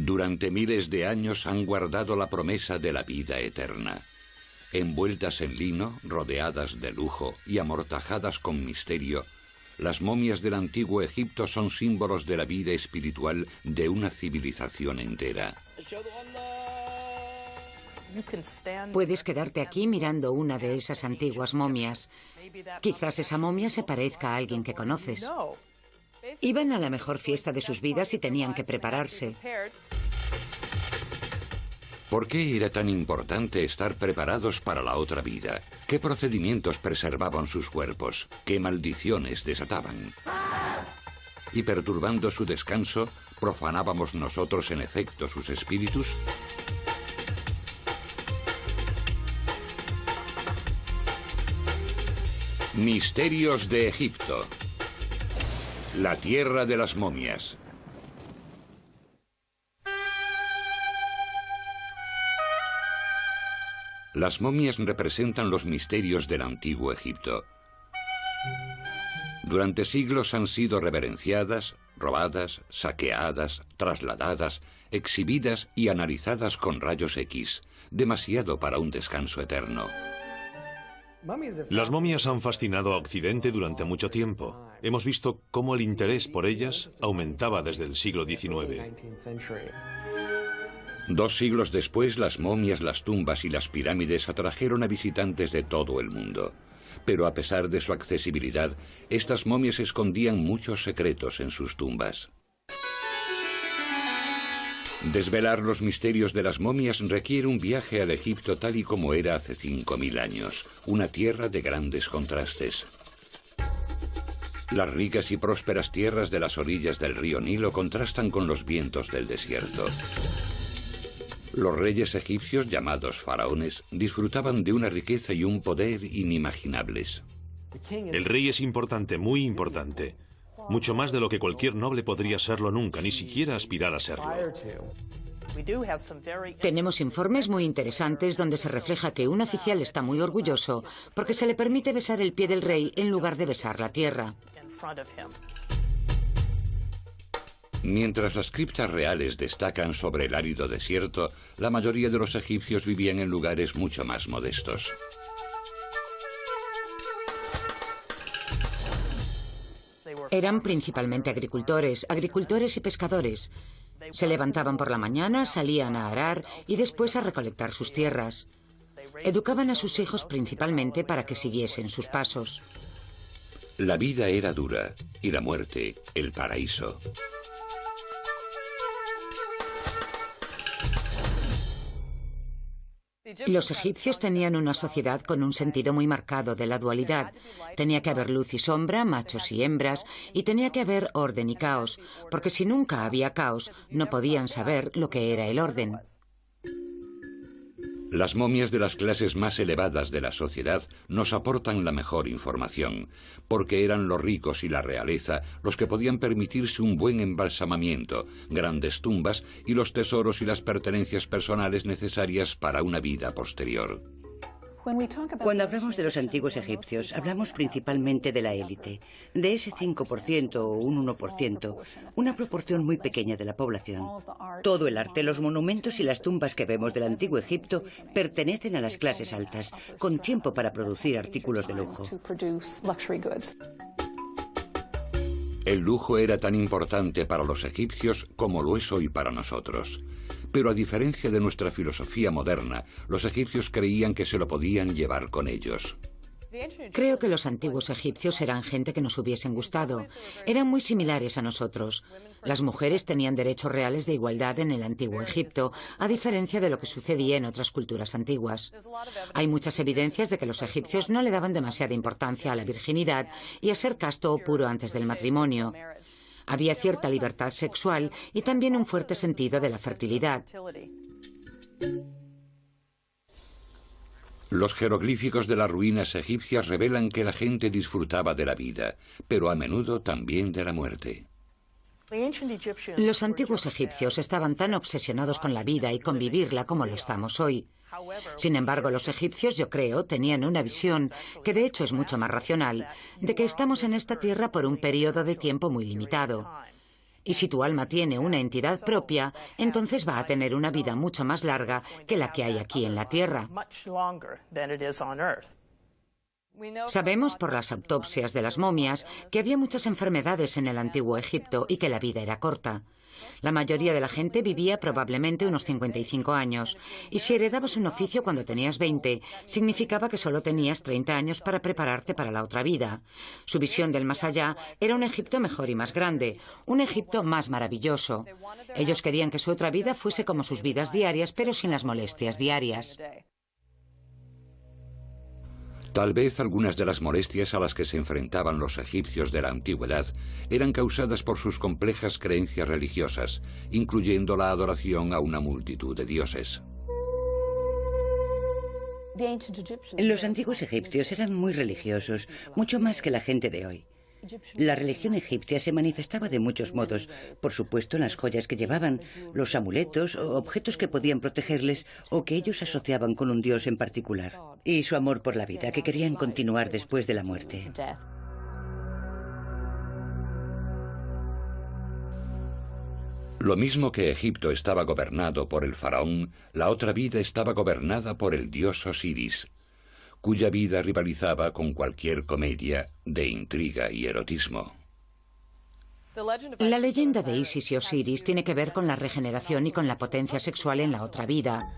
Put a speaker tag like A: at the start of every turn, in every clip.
A: Durante miles de años han guardado la promesa de la vida eterna. Envueltas en lino, rodeadas de lujo y amortajadas con misterio, las momias del antiguo Egipto son símbolos de la vida espiritual de una civilización entera.
B: Puedes quedarte aquí mirando una de esas antiguas momias. Quizás esa momia se parezca a alguien que conoces. Iban a la mejor fiesta de sus vidas y tenían que prepararse.
A: ¿Por qué era tan importante estar preparados para la otra vida? ¿Qué procedimientos preservaban sus cuerpos? ¿Qué maldiciones desataban? Y perturbando su descanso, ¿profanábamos nosotros en efecto sus espíritus? Misterios de Egipto. La tierra de las momias. Las momias representan los misterios del antiguo Egipto. Durante siglos han sido reverenciadas, robadas, saqueadas, trasladadas, exhibidas y analizadas con rayos X, demasiado para un descanso eterno.
C: Las momias han fascinado a Occidente durante mucho tiempo. Hemos visto cómo el interés por ellas aumentaba desde el siglo XIX.
A: 2 siglos después, las momias, las tumbas y las pirámides atrajeron a visitantes de todo el mundo. Pero a pesar de su accesibilidad, estas momias escondían muchos secretos en sus tumbas. Desvelar los misterios de las momias requiere un viaje al Egipto tal y como era hace 5000 años, una tierra de grandes contrastes. Las ricas y prósperas tierras de las orillas del río Nilo contrastan con los vientos del desierto. Los reyes egipcios, llamados faraones, disfrutaban de una riqueza y un poder inimaginables.
C: El rey es importante, muy importante. Mucho más de lo que cualquier noble podría serlo nunca, ni siquiera aspirar a serlo.
B: Tenemos informes muy interesantes donde se refleja que un oficial está muy orgulloso porque se le permite besar el pie del rey en lugar de besar la tierra.
A: Mientras las criptas reales destacan sobre el árido desierto, la mayoría de los egipcios vivían en lugares mucho más modestos.
B: Eran principalmente agricultores y pescadores. Se levantaban por la mañana, salían a arar y después a recolectar sus tierras. Educaban a sus hijos principalmente para que siguiesen sus pasos.
A: La vida era dura y la muerte, el paraíso.
B: Los egipcios tenían una sociedad con un sentido muy marcado de la dualidad. Tenía que haber luz y sombra, machos y hembras, y tenía que haber orden y caos, porque si nunca había caos, no podían saber lo que era el orden.
A: Las momias de las clases más elevadas de la sociedad nos aportan la mejor información, porque eran los ricos y la realeza los que podían permitirse un buen embalsamamiento, grandes tumbas y los tesoros y las pertenencias personales necesarias para una vida posterior.
D: Cuando hablamos de los antiguos egipcios, hablamos principalmente de la élite, de ese 5% o un 1%, una proporción muy pequeña de la población. Todo el arte, los monumentos y las tumbas que vemos del antiguo Egipto pertenecen a las clases altas, con tiempo para producir artículos de lujo.
A: El lujo era tan importante para los egipcios como lo es hoy para nosotros. Pero a diferencia de nuestra filosofía moderna, los egipcios creían que se lo podían llevar con ellos.
B: Creo que los antiguos egipcios eran gente que nos hubiesen gustado. Eran muy similares a nosotros. Las mujeres tenían derechos reales de igualdad en el antiguo Egipto, a diferencia de lo que sucedía en otras culturas antiguas. Hay muchas evidencias de que los egipcios no le daban demasiada importancia a la virginidad y a ser casto o puro antes del matrimonio. Había cierta libertad sexual y también un fuerte sentido de la fertilidad.
A: Los jeroglíficos de las ruinas egipcias revelan que la gente disfrutaba de la vida, pero a menudo también de la muerte.
B: Los antiguos egipcios estaban tan obsesionados con la vida y con vivirla como lo estamos hoy. Sin embargo, los egipcios, yo creo, tenían una visión, que de hecho es mucho más racional, de que estamos en esta tierra por un periodo de tiempo muy limitado. Y si tu alma tiene una entidad propia, entonces va a tener una vida mucho más larga que la que hay aquí en la Tierra. Sabemos por las autopsias de las momias que había muchas enfermedades en el antiguo Egipto y que la vida era corta. La mayoría de la gente vivía probablemente unos 55 años, y si heredabas un oficio cuando tenías 20, significaba que solo tenías 30 años para prepararte para la otra vida. Su visión del más allá era un Egipto mejor y más grande, un Egipto más maravilloso. Ellos querían que su otra vida fuese como sus vidas diarias, pero sin las molestias diarias.
A: Tal vez algunas de las molestias a las que se enfrentaban los egipcios de la antigüedad eran causadas por sus complejas creencias religiosas, incluyendo la adoración a una multitud de dioses.
D: Los antiguos egipcios eran muy religiosos, mucho más que la gente de hoy. La religión egipcia se manifestaba de muchos modos, por supuesto en las joyas que llevaban, los amuletos o objetos que podían protegerles o que ellos asociaban con un dios en particular, y su amor por la vida, que querían continuar después de la muerte.
A: Lo mismo que Egipto estaba gobernado por el faraón, la otra vida estaba gobernada por el dios Osiris, cuya vida rivalizaba con cualquier comedia de intriga y erotismo.
B: La leyenda de Isis y Osiris tiene que ver con la regeneración y con la potencia sexual en la otra vida.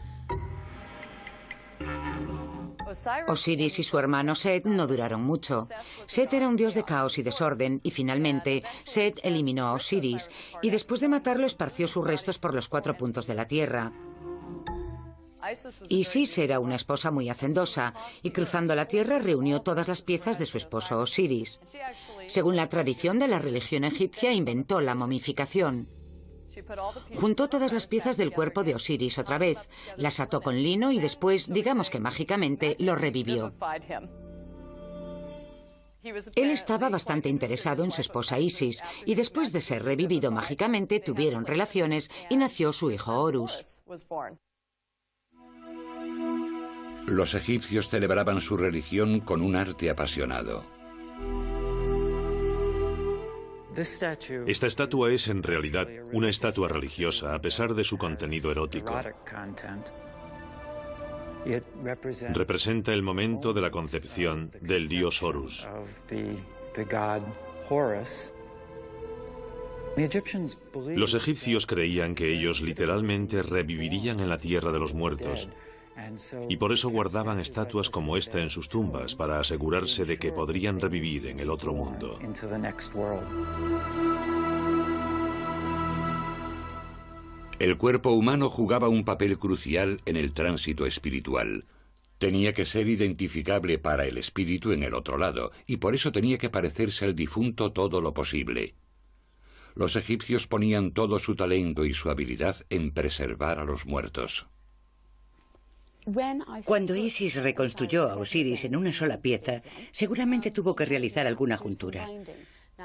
B: Osiris y su hermano Set no duraron mucho. Set era un dios de caos y desorden, y finalmente Set eliminó a Osiris, y después de matarlo esparció sus restos por los 4 puntos de la tierra. Isis era una esposa muy hacendosa, y cruzando la tierra reunió todas las piezas de su esposo Osiris. Según la tradición de la religión egipcia, inventó la momificación. Juntó todas las piezas del cuerpo de Osiris otra vez, las ató con lino y después, digamos que mágicamente, lo revivió. Él estaba bastante interesado en su esposa Isis, y después de ser revivido mágicamente, tuvieron relaciones y nació su hijo Horus.
A: Los egipcios celebraban su religión con un arte apasionado.
C: Esta estatua es en realidad una estatua religiosa a pesar de su contenido erótico. Representa el momento de la concepción del dios Horus. Los egipcios creían que ellos literalmente revivirían en la tierra de los muertos, y por eso guardaban estatuas como esta en sus tumbas para asegurarse de que podrían revivir en el otro mundo.
A: El cuerpo humano jugaba un papel crucial en el tránsito espiritual. Tenía que ser identificable para el espíritu en el otro lado, y por eso tenía que parecerse al difunto todo lo posible. Los egipcios ponían todo su talento y su habilidad en preservar a los muertos.
D: Cuando Isis reconstruyó a Osiris en una sola pieza, seguramente tuvo que realizar alguna juntura.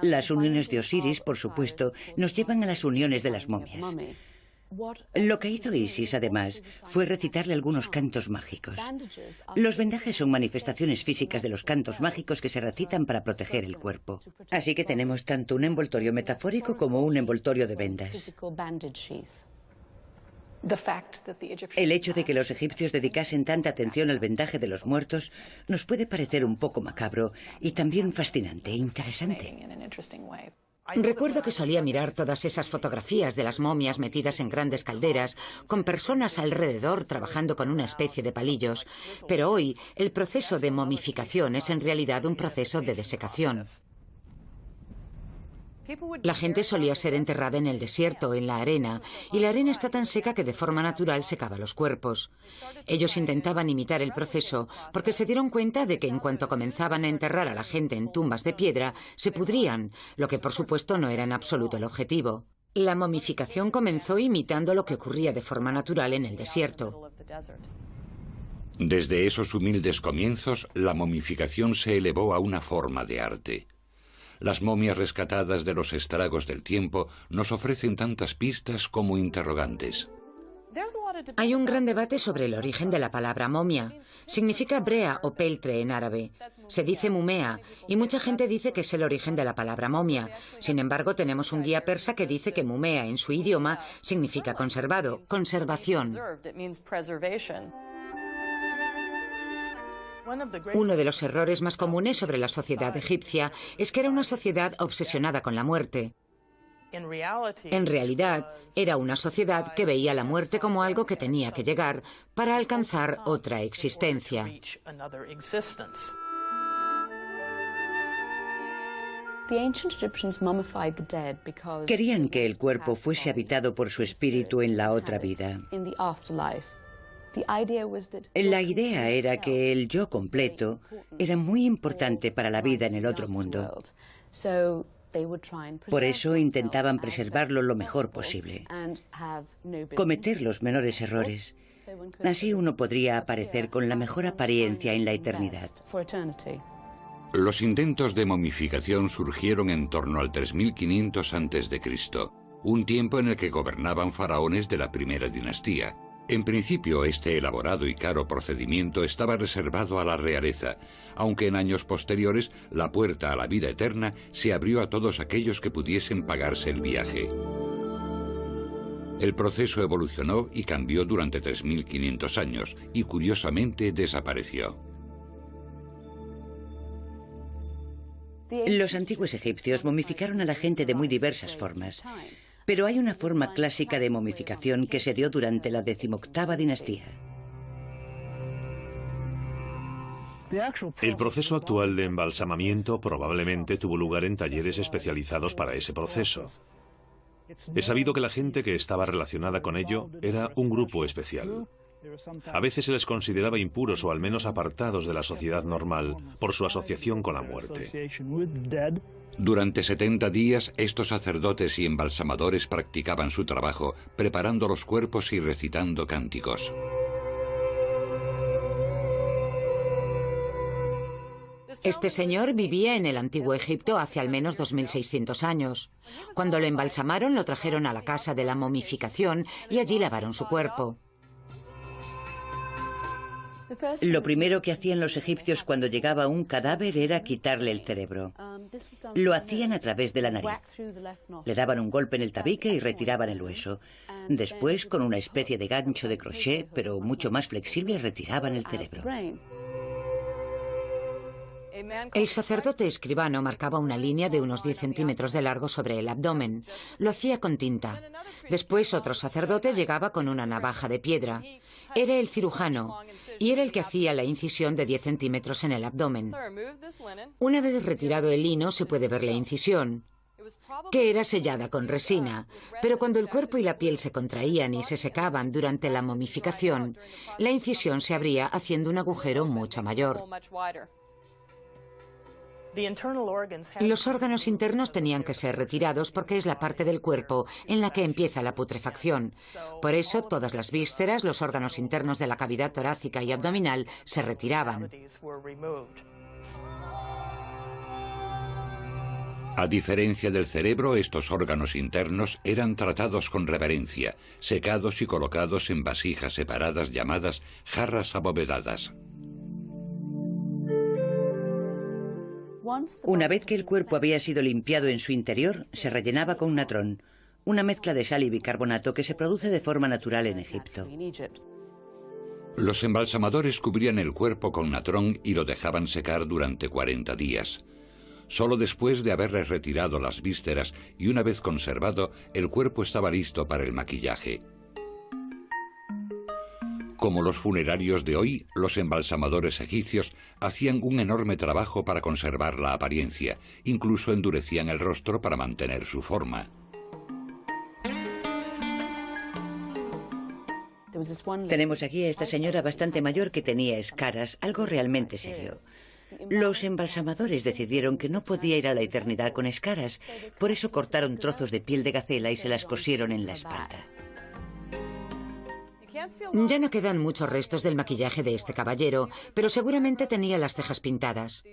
D: Las uniones de Osiris, por supuesto, nos llevan a las uniones de las momias. Lo que hizo Isis, además, fue recitarle algunos cantos mágicos. Los vendajes son manifestaciones físicas de los cantos mágicos que se recitan para proteger el cuerpo. Así que tenemos tanto un envoltorio metafórico como un envoltorio de vendas. El hecho de que los egipcios dedicasen tanta atención al vendaje de los muertos nos puede parecer un poco macabro y también fascinante e interesante.
B: Recuerdo que solía mirar todas esas fotografías de las momias metidas en grandes calderas, con personas alrededor trabajando con una especie de palillos, pero hoy el proceso de momificación es en realidad un proceso de desecación. La gente solía ser enterrada en el desierto, en la arena, y la arena está tan seca que de forma natural secaba los cuerpos. Ellos intentaban imitar el proceso porque se dieron cuenta de que en cuanto comenzaban a enterrar a la gente en tumbas de piedra, se pudrían, lo que por supuesto no era en absoluto el objetivo. La momificación comenzó imitando lo que ocurría de forma natural en el desierto.
A: Desde esos humildes comienzos, la momificación se elevó a una forma de arte. Las momias rescatadas de los estragos del tiempo nos ofrecen tantas pistas como interrogantes.
B: Hay un gran debate sobre el origen de la palabra momia. Significa brea o peltre en árabe. Se dice mumea y mucha gente dice que es el origen de la palabra momia. Sin embargo, tenemos un guía persa que dice que mumea en su idioma significa conservado, conservación. Uno de los errores más comunes sobre la sociedad egipcia es que era una sociedad obsesionada con la muerte. En realidad, era una sociedad que veía la muerte como algo que tenía que llegar para alcanzar otra existencia.
D: Querían que el cuerpo fuese habitado por su espíritu en la otra vida. La idea era que el yo completo era muy importante para la vida en el otro mundo. Por eso intentaban preservarlo lo mejor posible, cometer los menores errores. Así uno podría aparecer con la mejor apariencia en la eternidad.
A: Los intentos de momificación surgieron en torno al 3500 a.C., un tiempo en el que gobernaban faraones de la primera dinastía. En principio, este elaborado y caro procedimiento estaba reservado a la realeza, aunque en años posteriores la puerta a la vida eterna se abrió a todos aquellos que pudiesen pagarse el viaje. El proceso evolucionó y cambió durante 3500 años y curiosamente desapareció.
D: Los antiguos egipcios momificaron a la gente de muy diversas formas. Pero hay una forma clásica de momificación que se dio durante la 18ª dinastía.
C: El proceso actual de embalsamamiento probablemente tuvo lugar en talleres especializados para ese proceso. Es sabido que la gente que estaba relacionada con ello era un grupo especial. A veces se les consideraba impuros o al menos apartados de la sociedad normal por su asociación con la muerte.
A: Durante 70 días, estos sacerdotes y embalsamadores practicaban su trabajo, preparando los cuerpos y recitando cánticos.
B: Este señor vivía en el antiguo Egipto hace al menos 2600 años. Cuando lo embalsamaron, lo trajeron a la casa de la momificación y allí lavaron su cuerpo.
D: Lo primero que hacían los egipcios cuando llegaba un cadáver era quitarle el cerebro. Lo hacían a través de la nariz. Le daban un golpe en el tabique y retiraban el hueso. Después, con una especie de gancho de crochet, pero mucho más flexible, retiraban el cerebro.
B: El sacerdote escribano marcaba una línea de unos 10 centímetros de largo sobre el abdomen. Lo hacía con tinta. Después otro sacerdote llegaba con una navaja de piedra. Era el cirujano y era el que hacía la incisión de 10 centímetros en el abdomen. Una vez retirado el lino se puede ver la incisión, que era sellada con resina, pero cuando el cuerpo y la piel se contraían y se secaban durante la momificación, la incisión se abría haciendo un agujero mucho mayor. Los órganos internos tenían que ser retirados porque es la parte del cuerpo en la que empieza la putrefacción. Por eso, todas las vísceras, los órganos internos de la cavidad torácica y abdominal se retiraban.
A: A diferencia del cerebro, estos órganos internos eran tratados con reverencia, secados y colocados en vasijas separadas llamadas jarras abovedadas.
D: Una vez que el cuerpo había sido limpiado en su interior, se rellenaba con natrón, una mezcla de sal y bicarbonato que se produce de forma natural en Egipto.
A: Los embalsamadores cubrían el cuerpo con natrón y lo dejaban secar durante 40 días. Solo después de haberles retirado las vísceras y una vez conservado, el cuerpo estaba listo para el maquillaje. Como los funerarios de hoy, los embalsamadores egipcios hacían un enorme trabajo para conservar la apariencia, incluso endurecían el rostro para mantener su forma.
D: Tenemos aquí a esta señora bastante mayor que tenía escaras, algo realmente serio. Los embalsamadores decidieron que no podía ir a la eternidad con escaras, por eso cortaron trozos de piel de gacela y se las cosieron en la espalda.
B: Ya no quedan muchos restos del maquillaje de este caballero, pero seguramente tenía las cejas pintadas.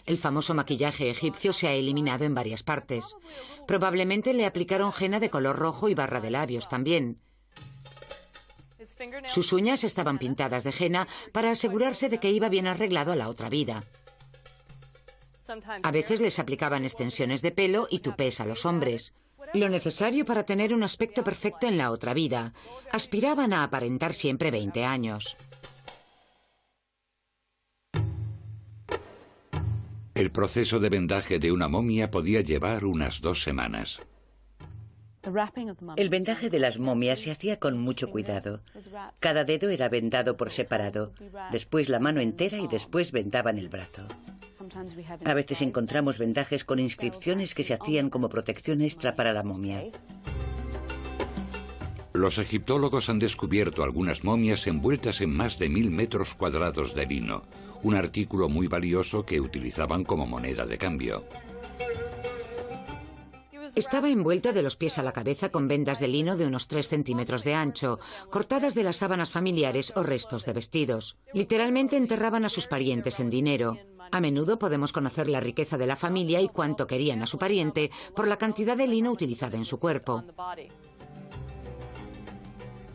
B: El famoso maquillaje egipcio se ha eliminado en varias partes. Probablemente le aplicaron henna de color rojo y barra de labios también. Sus uñas estaban pintadas de henna para asegurarse de que iba bien arreglado a la otra vida. A veces les aplicaban extensiones de pelo y tupés a los hombres. Lo necesario para tener un aspecto perfecto en la otra vida. Aspiraban a aparentar siempre 20 años.
A: El proceso de vendaje de una momia podía llevar unas 2 semanas.
D: El vendaje de las momias se hacía con mucho cuidado. Cada dedo era vendado por separado, después la mano entera y después vendaban el brazo. A veces encontramos vendajes con inscripciones que se hacían como protección extra para la momia.
A: Los egiptólogos han descubierto algunas momias envueltas en más de 1000 metros cuadrados de lino, un artículo muy valioso que utilizaban como moneda de cambio.
B: Estaba envuelto de los pies a la cabeza con vendas de lino de unos 3 centímetros de ancho, cortadas de las sábanas familiares o restos de vestidos. Literalmente enterraban a sus parientes en dinero. A menudo podemos conocer la riqueza de la familia y cuánto querían a su pariente por la cantidad de lino utilizada en su cuerpo.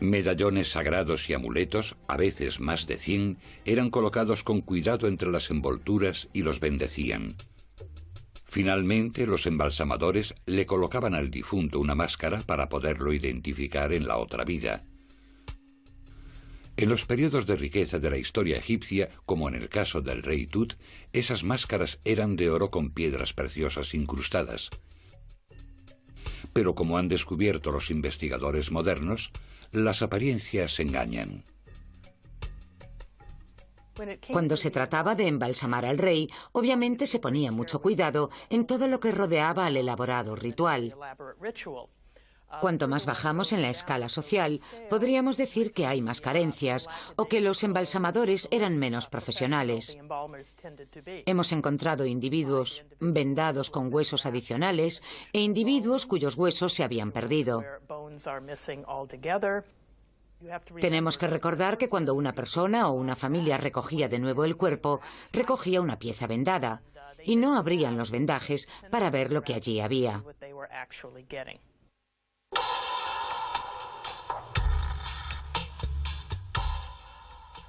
A: Medallones sagrados y amuletos, a veces más de 100, eran colocados con cuidado entre las envolturas y los bendecían. Finalmente, los embalsamadores le colocaban al difunto una máscara para poderlo identificar en la otra vida. En los periodos de riqueza de la historia egipcia, como en el caso del rey Tut, esas máscaras eran de oro con piedras preciosas incrustadas. Pero como han descubierto los investigadores modernos, las apariencias engañan.
B: Cuando se trataba de embalsamar al rey, obviamente se ponía mucho cuidado en todo lo que rodeaba al elaborado ritual. Cuanto más bajamos en la escala social, podríamos decir que hay más carencias o que los embalsamadores eran menos profesionales. Hemos encontrado individuos vendados con huesos adicionales e individuos cuyos huesos se habían perdido. Tenemos que recordar que cuando una persona o una familia recogía de nuevo el cuerpo, recogía una pieza vendada, y no abrían los vendajes para ver lo que allí había.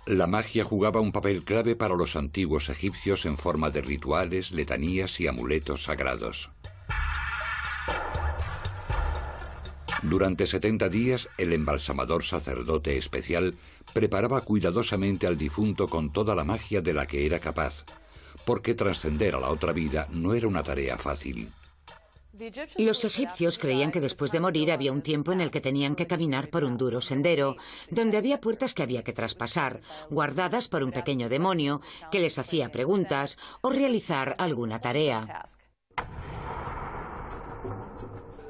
A: La magia jugaba un papel clave para los antiguos egipcios en forma de rituales, letanías y amuletos sagrados. Durante 70 días, el embalsamador sacerdote especial preparaba cuidadosamente al difunto con toda la magia de la que era capaz, porque trascender a la otra vida no era una tarea fácil.
B: Los egipcios creían que después de morir había un tiempo en el que tenían que caminar por un duro sendero, donde había puertas que había que traspasar, guardadas por un pequeño demonio que les hacía preguntas o realizar alguna tarea.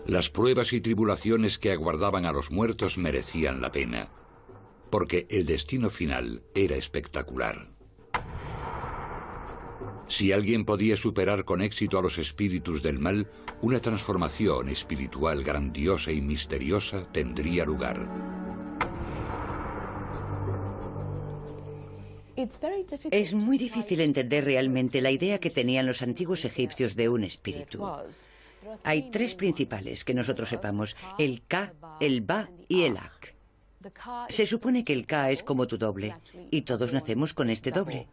A: Las pruebas y tribulaciones que aguardaban a los muertos merecían la pena, porque el destino final era espectacular. Si alguien podía superar con éxito a los espíritus del mal, una transformación espiritual grandiosa y misteriosa tendría lugar.
D: Es muy difícil entender realmente la idea que tenían los antiguos egipcios de un espíritu. Hay 3 principales que nosotros sepamos: el Ka, el Ba y el Ak. Se supone que el Ka es como tu doble, y todos nacemos con este doble.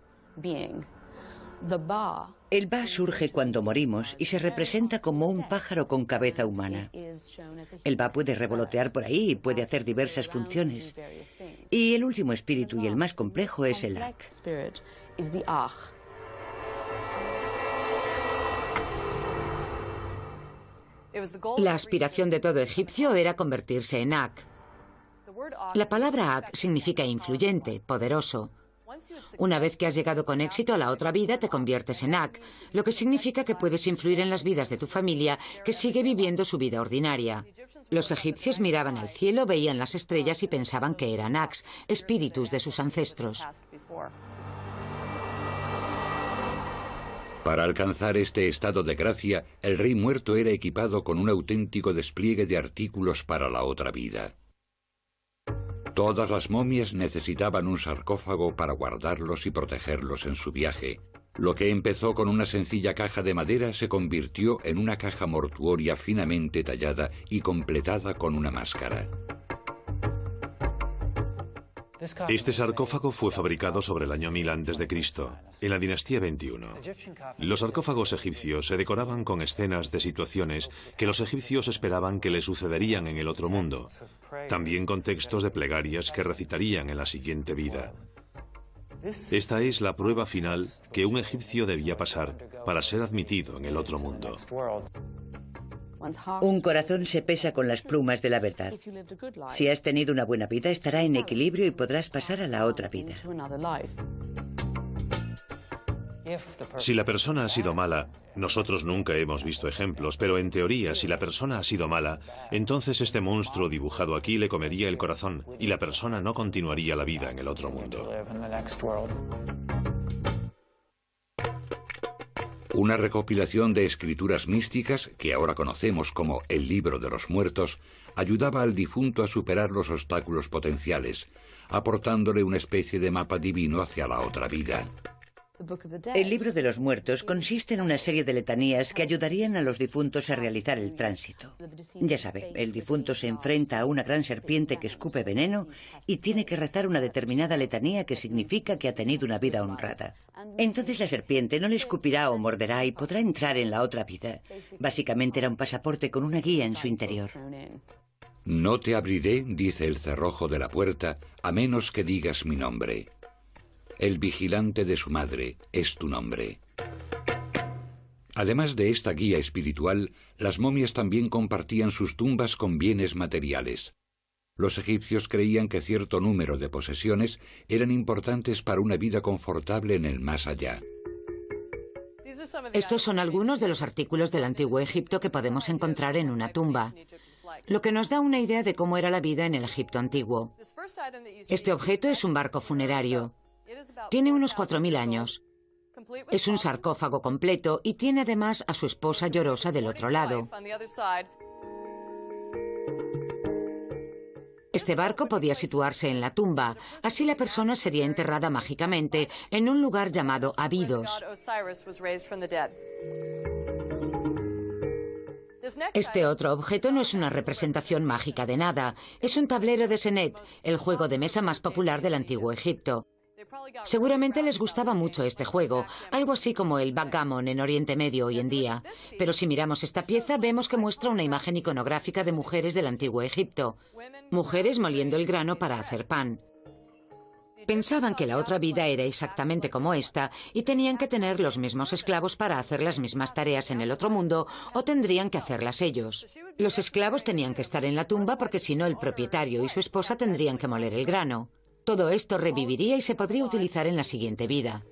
D: El Ba surge cuando morimos y se representa como un pájaro con cabeza humana. El Ba puede revolotear por ahí y puede hacer diversas funciones. Y el último espíritu y el más complejo es el Ak.
B: La aspiración de todo egipcio era convertirse en Ak. La palabra Ak significa influyente, poderoso. Una vez que has llegado con éxito a la otra vida, te conviertes en Ak, lo que significa que puedes influir en las vidas de tu familia, que sigue viviendo su vida ordinaria. Los egipcios miraban al cielo, veían las estrellas y pensaban que eran Aks, espíritus de sus ancestros.
A: Para alcanzar este estado de gracia, el rey muerto era equipado con un auténtico despliegue de artículos para la otra vida. Todas las momias necesitaban un sarcófago para guardarlos y protegerlos en su viaje. Lo que empezó con una sencilla caja de madera se convirtió en una caja mortuoria finamente tallada y completada con una máscara.
C: Este sarcófago fue fabricado sobre el año 1000 a.C., en la dinastía 21. Los sarcófagos egipcios se decoraban con escenas de situaciones que los egipcios esperaban que les sucederían en el otro mundo, también con textos de plegarias que recitarían en la siguiente vida. Esta es la prueba final que un egipcio debía pasar para ser admitido en el otro mundo.
D: Un corazón se pesa con las plumas de la verdad. Si has tenido una buena vida, estará en equilibrio y podrás pasar a la otra vida.
C: Si la persona ha sido mala, nosotros nunca hemos visto ejemplos, pero en teoría, si la persona ha sido mala, entonces este monstruo dibujado aquí le comería el corazón y la persona no continuaría la vida en el otro mundo.
A: Una recopilación de escrituras místicas, que ahora conocemos como el Libro de los Muertos, ayudaba al difunto a superar los obstáculos potenciales, aportándole una especie de mapa divino hacia la otra vida.
D: El Libro de los Muertos consiste en una serie de letanías que ayudarían a los difuntos a realizar el tránsito. Ya sabe, el difunto se enfrenta a una gran serpiente que escupe veneno y tiene que rezar una determinada letanía que significa que ha tenido una vida honrada. Entonces la serpiente no le escupirá o morderá y podrá entrar en la otra vida. Básicamente era un pasaporte con una guía en su interior.
A: No te abriré, dice el cerrojo de la puerta, a menos que digas mi nombre. El vigilante de su madre es tu nombre. Además de esta guía espiritual, las momias también compartían sus tumbas con bienes materiales. Los egipcios creían que cierto número de posesiones eran importantes para una vida confortable en el más allá.
B: Estos son algunos de los artículos del antiguo Egipto que podemos encontrar en una tumba, lo que nos da una idea de cómo era la vida en el Egipto antiguo. Este objeto es un barco funerario. Tiene unos 4000 años. Es un sarcófago completo y tiene además a su esposa llorosa del otro lado. Este barco podía situarse en la tumba, así la persona sería enterrada mágicamente en un lugar llamado Abidos. Este otro objeto no es una representación mágica de nada, es un tablero de Senet, el juego de mesa más popular del antiguo Egipto. Seguramente les gustaba mucho este juego, algo así como el backgammon en Oriente Medio hoy en día. Pero si miramos esta pieza, vemos que muestra una imagen iconográfica de mujeres del antiguo Egipto. Mujeres moliendo el grano para hacer pan. Pensaban que la otra vida era exactamente como esta y tenían que tener los mismos esclavos para hacer las mismas tareas en el otro mundo o tendrían que hacerlas ellos. Los esclavos tenían que estar en la tumba porque si no el propietario y su esposa tendrían que moler el grano. Todo esto reviviría y se podría utilizar en la siguiente vida.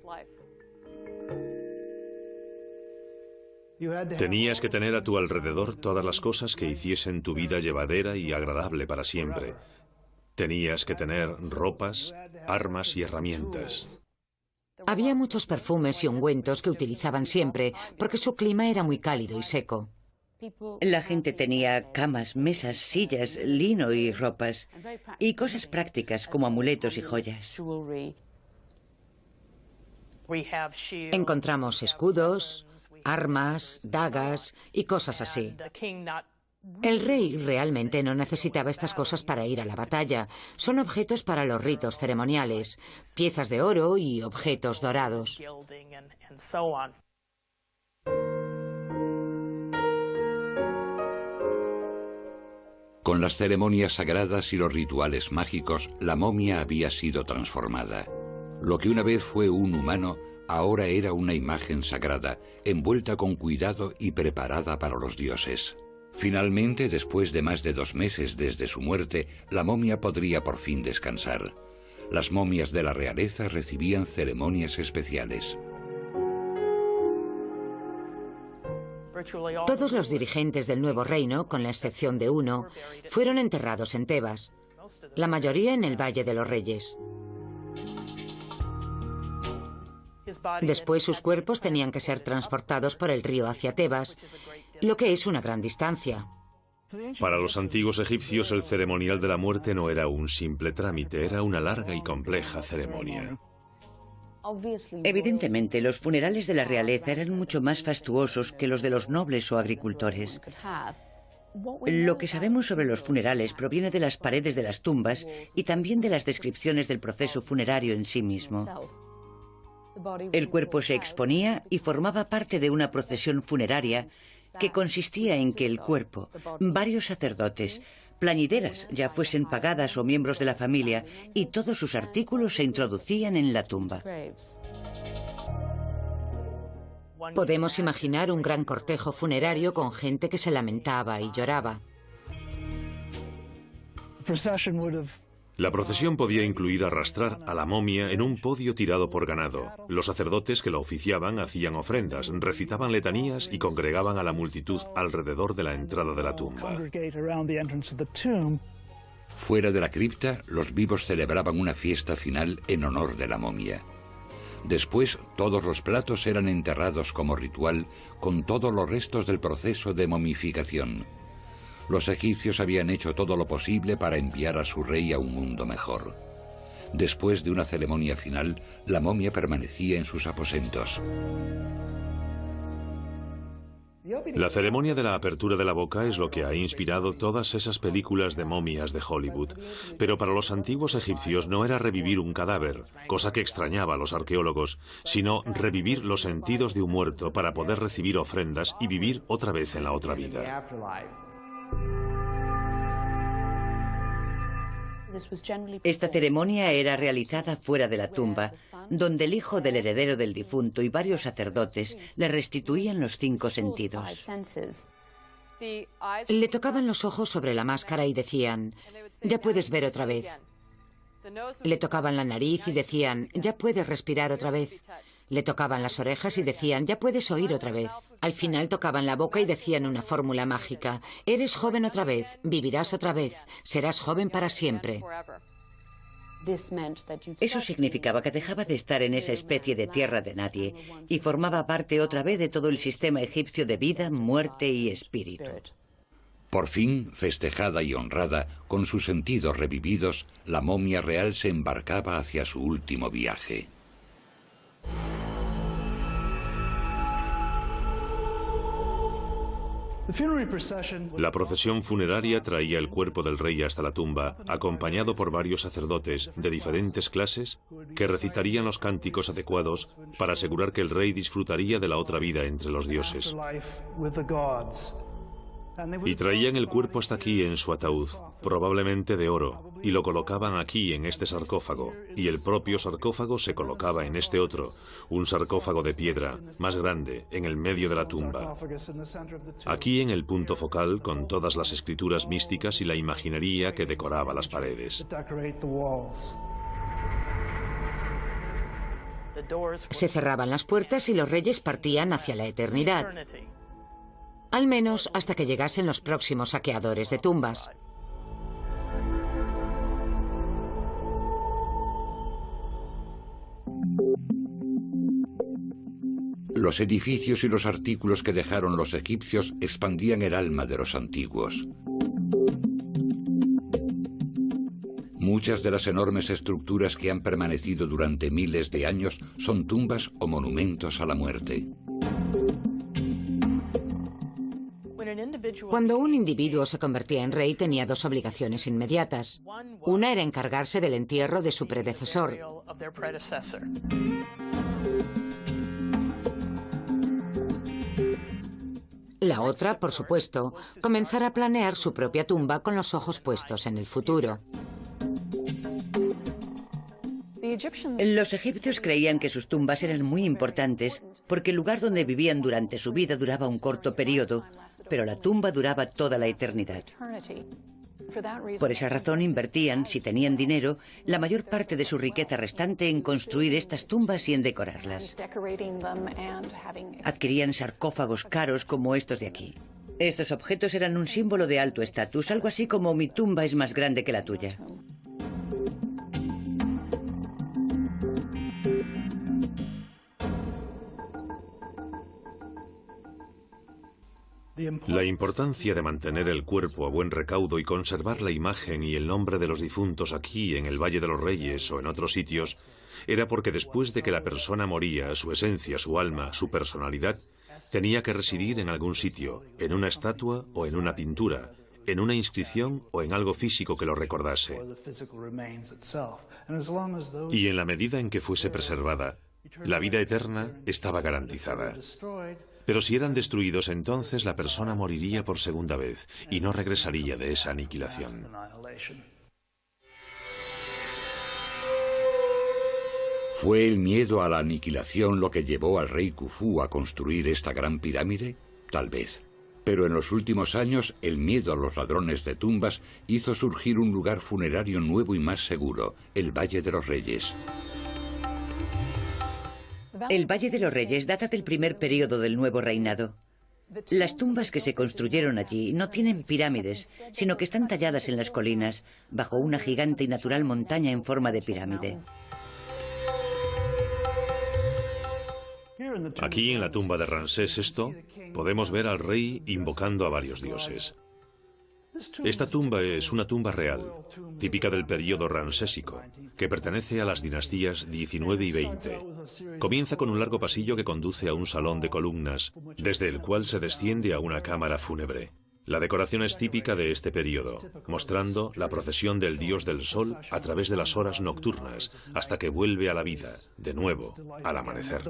C: Tenías que tener a tu alrededor todas las cosas que hiciesen tu vida llevadera y agradable para siempre. Tenías que tener ropas, armas y herramientas.
B: Había muchos perfumes y ungüentos que utilizaban siempre porque su clima era muy cálido y seco.
D: La gente tenía camas, mesas, sillas, lino y ropas, y cosas prácticas como amuletos y joyas.
B: Encontramos escudos, armas, dagas y cosas así. El rey realmente no necesitaba estas cosas para ir a la batalla. Son objetos para los ritos ceremoniales, piezas de oro y objetos dorados.
A: Con las ceremonias sagradas y los rituales mágicos, la momia había sido transformada. Lo que una vez fue un humano, ahora era una imagen sagrada, envuelta con cuidado y preparada para los dioses. Finalmente, después de más de 2 meses desde su muerte, la momia podría por fin descansar. Las momias de la realeza recibían ceremonias especiales.
B: Todos los dirigentes del nuevo reino, con la excepción de uno, fueron enterrados en Tebas, la mayoría en el Valle de los Reyes. Después sus cuerpos tenían que ser transportados por el río hacia Tebas, lo que es una gran distancia.
C: Para los antiguos egipcios el ceremonial de la muerte no era un simple trámite, era una larga y compleja ceremonia.
D: Evidentemente, los funerales de la realeza eran mucho más fastuosos que los de los nobles o agricultores. Lo que sabemos sobre los funerales proviene de las paredes de las tumbas y también de las descripciones del proceso funerario en sí mismo. El cuerpo se exponía y formaba parte de una procesión funeraria que consistía en que el cuerpo, varios sacerdotes, plañideras, ya fuesen pagadas o miembros de la familia, y todos sus artículos se introducían en la tumba.
B: Podemos imaginar un gran cortejo funerario con gente que se lamentaba y lloraba.
C: La procesión podía incluir arrastrar a la momia en un podio tirado por ganado. Los sacerdotes que lo oficiaban hacían ofrendas, recitaban letanías y congregaban a la multitud alrededor de la entrada de la tumba.
A: Fuera de la cripta, los vivos celebraban una fiesta final en honor de la momia. Después, todos los platos eran enterrados como ritual con todos los restos del proceso de momificación. Los egipcios habían hecho todo lo posible para enviar a su rey a un mundo mejor. Después de una ceremonia final, la momia permanecía en sus aposentos.
C: La ceremonia de la apertura de la boca es lo que ha inspirado todas esas películas de momias de Hollywood. Pero para los antiguos egipcios no era revivir un cadáver, cosa que extrañaba a los arqueólogos, sino revivir los sentidos de un muerto para poder recibir ofrendas y vivir otra vez en la otra vida.
D: Esta ceremonia era realizada fuera de la tumba, donde el hijo del heredero del difunto y varios sacerdotes le restituían los 5 sentidos.
B: Le tocaban los ojos sobre la máscara y decían, ya puedes ver otra vez. Le tocaban la nariz y decían, ya puedes respirar otra vez. Le tocaban las orejas y decían, ya puedes oír otra vez. Al final tocaban la boca y decían una fórmula mágica, eres joven otra vez, vivirás otra vez, serás joven para siempre.
D: Eso significaba que dejaba de estar en esa especie de tierra de nadie y formaba parte otra vez de todo el sistema egipcio de vida, muerte y espíritu.
A: Por fin, festejada y honrada, con sus sentidos revividos, la momia real se embarcaba hacia su último viaje.
C: La procesión funeraria traía el cuerpo del rey hasta la tumba, acompañado por varios sacerdotes de diferentes clases que recitarían los cánticos adecuados para asegurar que el rey disfrutaría de la otra vida entre los dioses. Y traían el cuerpo hasta aquí en su ataúd, probablemente de oro, y lo colocaban aquí en este sarcófago, y el propio sarcófago se colocaba en este otro, un sarcófago de piedra, más grande, en el medio de la tumba. Aquí en el punto focal, con todas las escrituras místicas y la imaginería que decoraba las paredes.
B: Se cerraban las puertas y los reyes partían hacia la eternidad. Al menos hasta que llegasen los próximos saqueadores de tumbas.
A: Los edificios y los artículos que dejaron los egipcios expandían el alma de los antiguos. Muchas de las enormes estructuras que han permanecido durante miles de años son tumbas o monumentos a la muerte.
B: Cuando un individuo se convertía en rey tenía 2 obligaciones inmediatas. Una era encargarse del entierro de su predecesor. La otra, por supuesto, comenzar a planear su propia tumba con los ojos puestos en el futuro.
D: Los egipcios creían que sus tumbas eran muy importantes porque el lugar donde vivían durante su vida duraba un corto periodo, pero la tumba duraba toda la eternidad. Por esa razón invertían, si tenían dinero, la mayor parte de su riqueza restante en construir estas tumbas y en decorarlas. Adquirían sarcófagos caros como estos de aquí. Estos objetos eran un símbolo de alto estatus, algo así como mi tumba es más grande que la tuya.
C: La importancia de mantener el cuerpo a buen recaudo y conservar la imagen y el nombre de los difuntos aquí, en el Valle de los Reyes o en otros sitios, era porque después de que la persona moría, su esencia, su alma, su personalidad, Tenía que residir en algún sitio, en una estatua o en una pintura, en una inscripción o en algo físico que lo recordase. Y en la medida en que fuese preservada, la vida eterna estaba garantizada. Pero si eran destruidos, entonces la persona moriría por segunda vez y no regresaría de esa aniquilación.
A: ¿Fue el miedo a la aniquilación lo que llevó al rey Khufu a construir esta gran pirámide? Tal vez. Pero en los últimos años, el miedo a los ladrones de tumbas hizo surgir un lugar funerario nuevo y más seguro, el Valle de los Reyes.
D: El Valle de los Reyes data del primer período del nuevo reinado. Las tumbas que se construyeron allí no tienen pirámides, sino que están talladas en las colinas, bajo una gigante y natural montaña en forma de pirámide.
C: Aquí, en la tumba de Ramsés VI, podemos ver al rey invocando a varios dioses. Esta tumba es una tumba real, típica del período ramsésico, que pertenece a las dinastías 19 y 20. Comienza con un largo pasillo que conduce a un salón de columnas, desde el cual se desciende a una cámara fúnebre. La decoración es típica de este período, mostrando la procesión del dios del sol a través de las horas nocturnas, hasta que vuelve a la vida, de nuevo, al amanecer.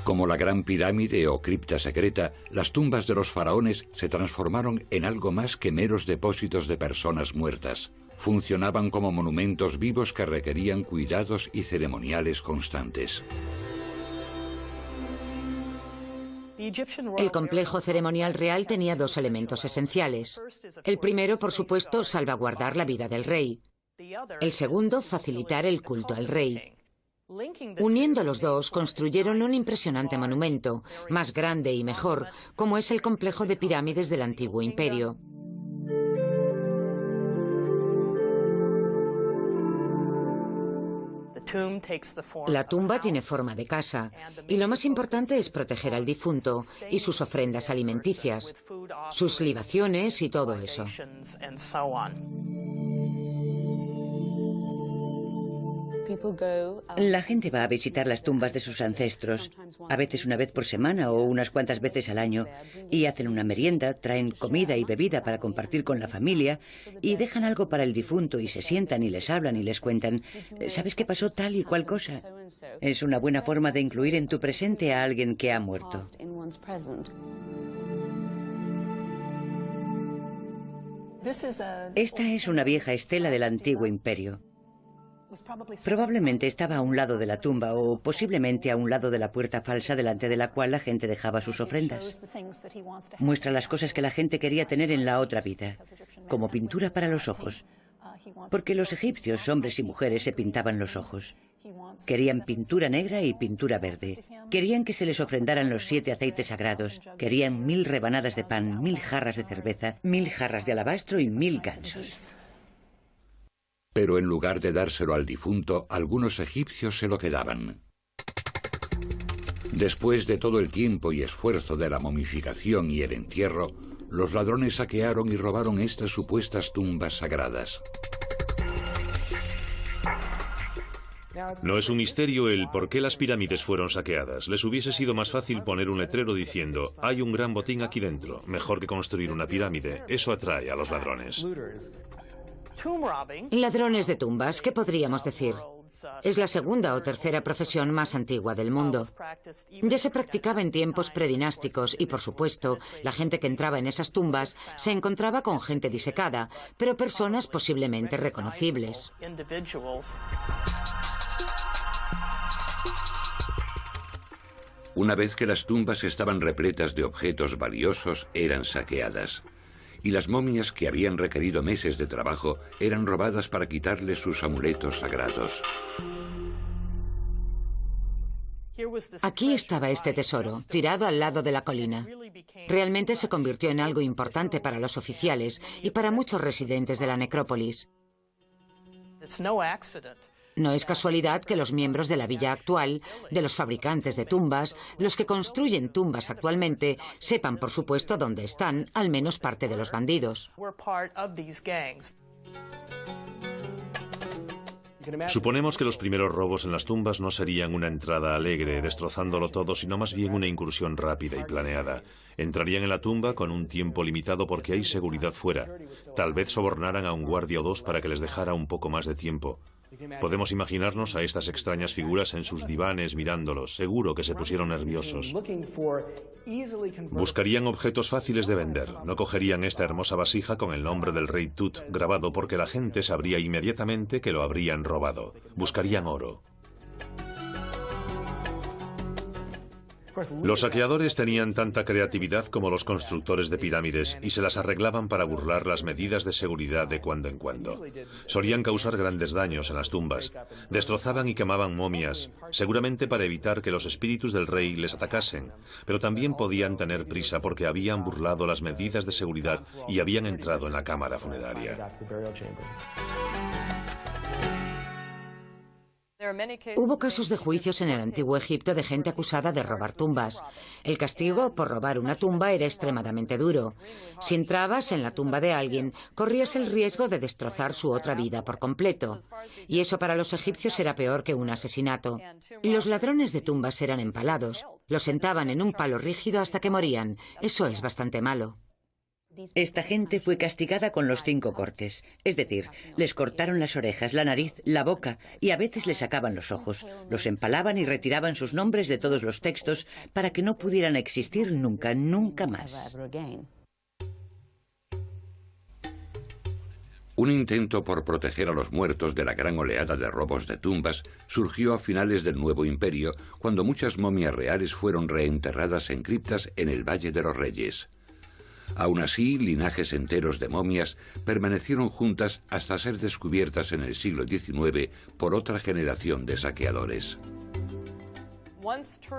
A: Como la Gran Pirámide o cripta secreta, las tumbas de los faraones se transformaron en algo más que meros depósitos de personas muertas. Funcionaban como monumentos vivos que requerían cuidados y ceremoniales constantes.
B: El complejo ceremonial real tenía dos elementos esenciales. El primero, por supuesto, salvaguardar la vida del rey. El segundo, facilitar el culto al rey. Uniendo los dos, construyeron un impresionante monumento, más grande y mejor, como es el complejo de pirámides del antiguo imperio. La tumba tiene forma de casa, y lo más importante es proteger al difunto y sus ofrendas alimenticias, sus libaciones y todo eso.
D: La gente va a visitar las tumbas de sus ancestros, a veces una vez por semana o unas cuantas veces al año, y hacen una merienda, traen comida y bebida para compartir con la familia, y dejan algo para el difunto y se sientan y les hablan y les cuentan, ¿sabes qué pasó tal y cual cosa? Es una buena forma de incluir en tu presente a alguien que ha muerto. Esta es una vieja estela del antiguo imperio. Probablemente estaba a un lado de la tumba o posiblemente a un lado de la puerta falsa delante de la cual la gente dejaba sus ofrendas. Muestra las cosas que la gente quería tener en la otra vida, como pintura para los ojos. Porque los egipcios, hombres y mujeres, se pintaban los ojos. Querían pintura negra y pintura verde. Querían que se les ofrendaran los 7 aceites sagrados. Querían 1000 rebanadas de pan, 1000 jarras de cerveza, 1000 jarras de alabastro y 1000 gansos.
A: Pero en lugar de dárselo al difunto, algunos egipcios se lo quedaban. Después de todo el tiempo y esfuerzo de la momificación y el entierro, los ladrones saquearon y robaron estas supuestas tumbas sagradas.
C: No es un misterio el por qué las pirámides fueron saqueadas. Les hubiese sido más fácil poner un letrero diciendo, hay un gran botín aquí dentro, mejor que construir una pirámide. Eso atrae a los ladrones.
B: Ladrones de tumbas, ¿qué podríamos decir? Es la segunda o tercera profesión más antigua del mundo. Ya se practicaba en tiempos predinásticos y, por supuesto, la gente que entraba en esas tumbas se encontraba con gente disecada, pero personas posiblemente reconocibles.
A: Una vez que las tumbas estaban repletas de objetos valiosos, eran saqueadas. Y las momias que habían requerido meses de trabajo eran robadas para quitarles sus amuletos sagrados.
B: Aquí estaba este tesoro, tirado al lado de la colina. Realmente se convirtió en algo importante para los oficiales y para muchos residentes de la necrópolis. No es casualidad que los miembros de la villa actual, de los fabricantes de tumbas, los que construyen tumbas actualmente, sepan, por supuesto, dónde están, al menos parte de los bandidos.
C: Suponemos que los primeros robos en las tumbas no serían una entrada alegre, destrozándolo todo, sino más bien una incursión rápida y planeada. Entrarían en la tumba con un tiempo limitado porque hay seguridad fuera. Tal vez sobornaran a un guardia o dos para que les dejara un poco más de tiempo. Podemos imaginarnos a estas extrañas figuras en sus divanes mirándolos. Seguro que se pusieron nerviosos. Buscarían objetos fáciles de vender. No cogerían esta hermosa vasija con el nombre del rey Tut grabado porque la gente sabría inmediatamente que lo habrían robado. Buscarían oro. Los saqueadores tenían tanta creatividad como los constructores de pirámides y se las arreglaban para burlar las medidas de seguridad de cuando en cuando. Solían causar grandes daños en las tumbas. Destrozaban y quemaban momias, seguramente para evitar que los espíritus del rey les atacasen, pero también podían tener prisa porque habían burlado las medidas de seguridad y habían entrado en la cámara funeraria.
B: Hubo casos de juicios en el antiguo Egipto de gente acusada de robar tumbas. El castigo por robar una tumba era extremadamente duro. Si entrabas en la tumba de alguien, corrías el riesgo de destrozar su otra vida por completo. Y eso para los egipcios era peor que un asesinato. Los ladrones de tumbas eran empalados. Los sentaban en un palo rígido hasta que morían. Eso es bastante malo.
D: Esta gente fue castigada con los 5 cortes, es decir, les cortaron las orejas, la nariz, la boca y a veces les sacaban los ojos, los empalaban y retiraban sus nombres de todos los textos para que no pudieran existir nunca, nunca más.
A: Un intento por proteger a los muertos de la gran oleada de robos de tumbas surgió a finales del Nuevo Imperio, cuando muchas momias reales fueron reenterradas en criptas en el Valle de los Reyes. Aún así, linajes enteros de momias permanecieron juntas hasta ser descubiertas en el siglo XIX por otra generación de saqueadores.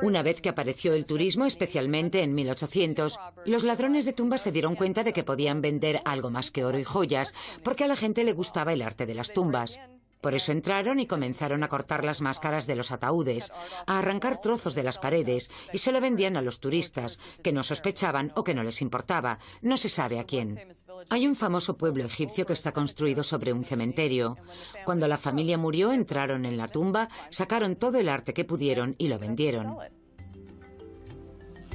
B: Una vez que apareció el turismo, especialmente en 1800, los ladrones de tumbas se dieron cuenta de que podían vender algo más que oro y joyas, porque a la gente le gustaba el arte de las tumbas. Por eso entraron y comenzaron a cortar las máscaras de los ataúdes, a arrancar trozos de las paredes y se lo vendían a los turistas, que no sospechaban o que no les importaba. No se sabe a quién. Hay un famoso pueblo egipcio que está construido sobre un cementerio. Cuando la familia murió, entraron en la tumba, sacaron todo el arte que pudieron y lo vendieron.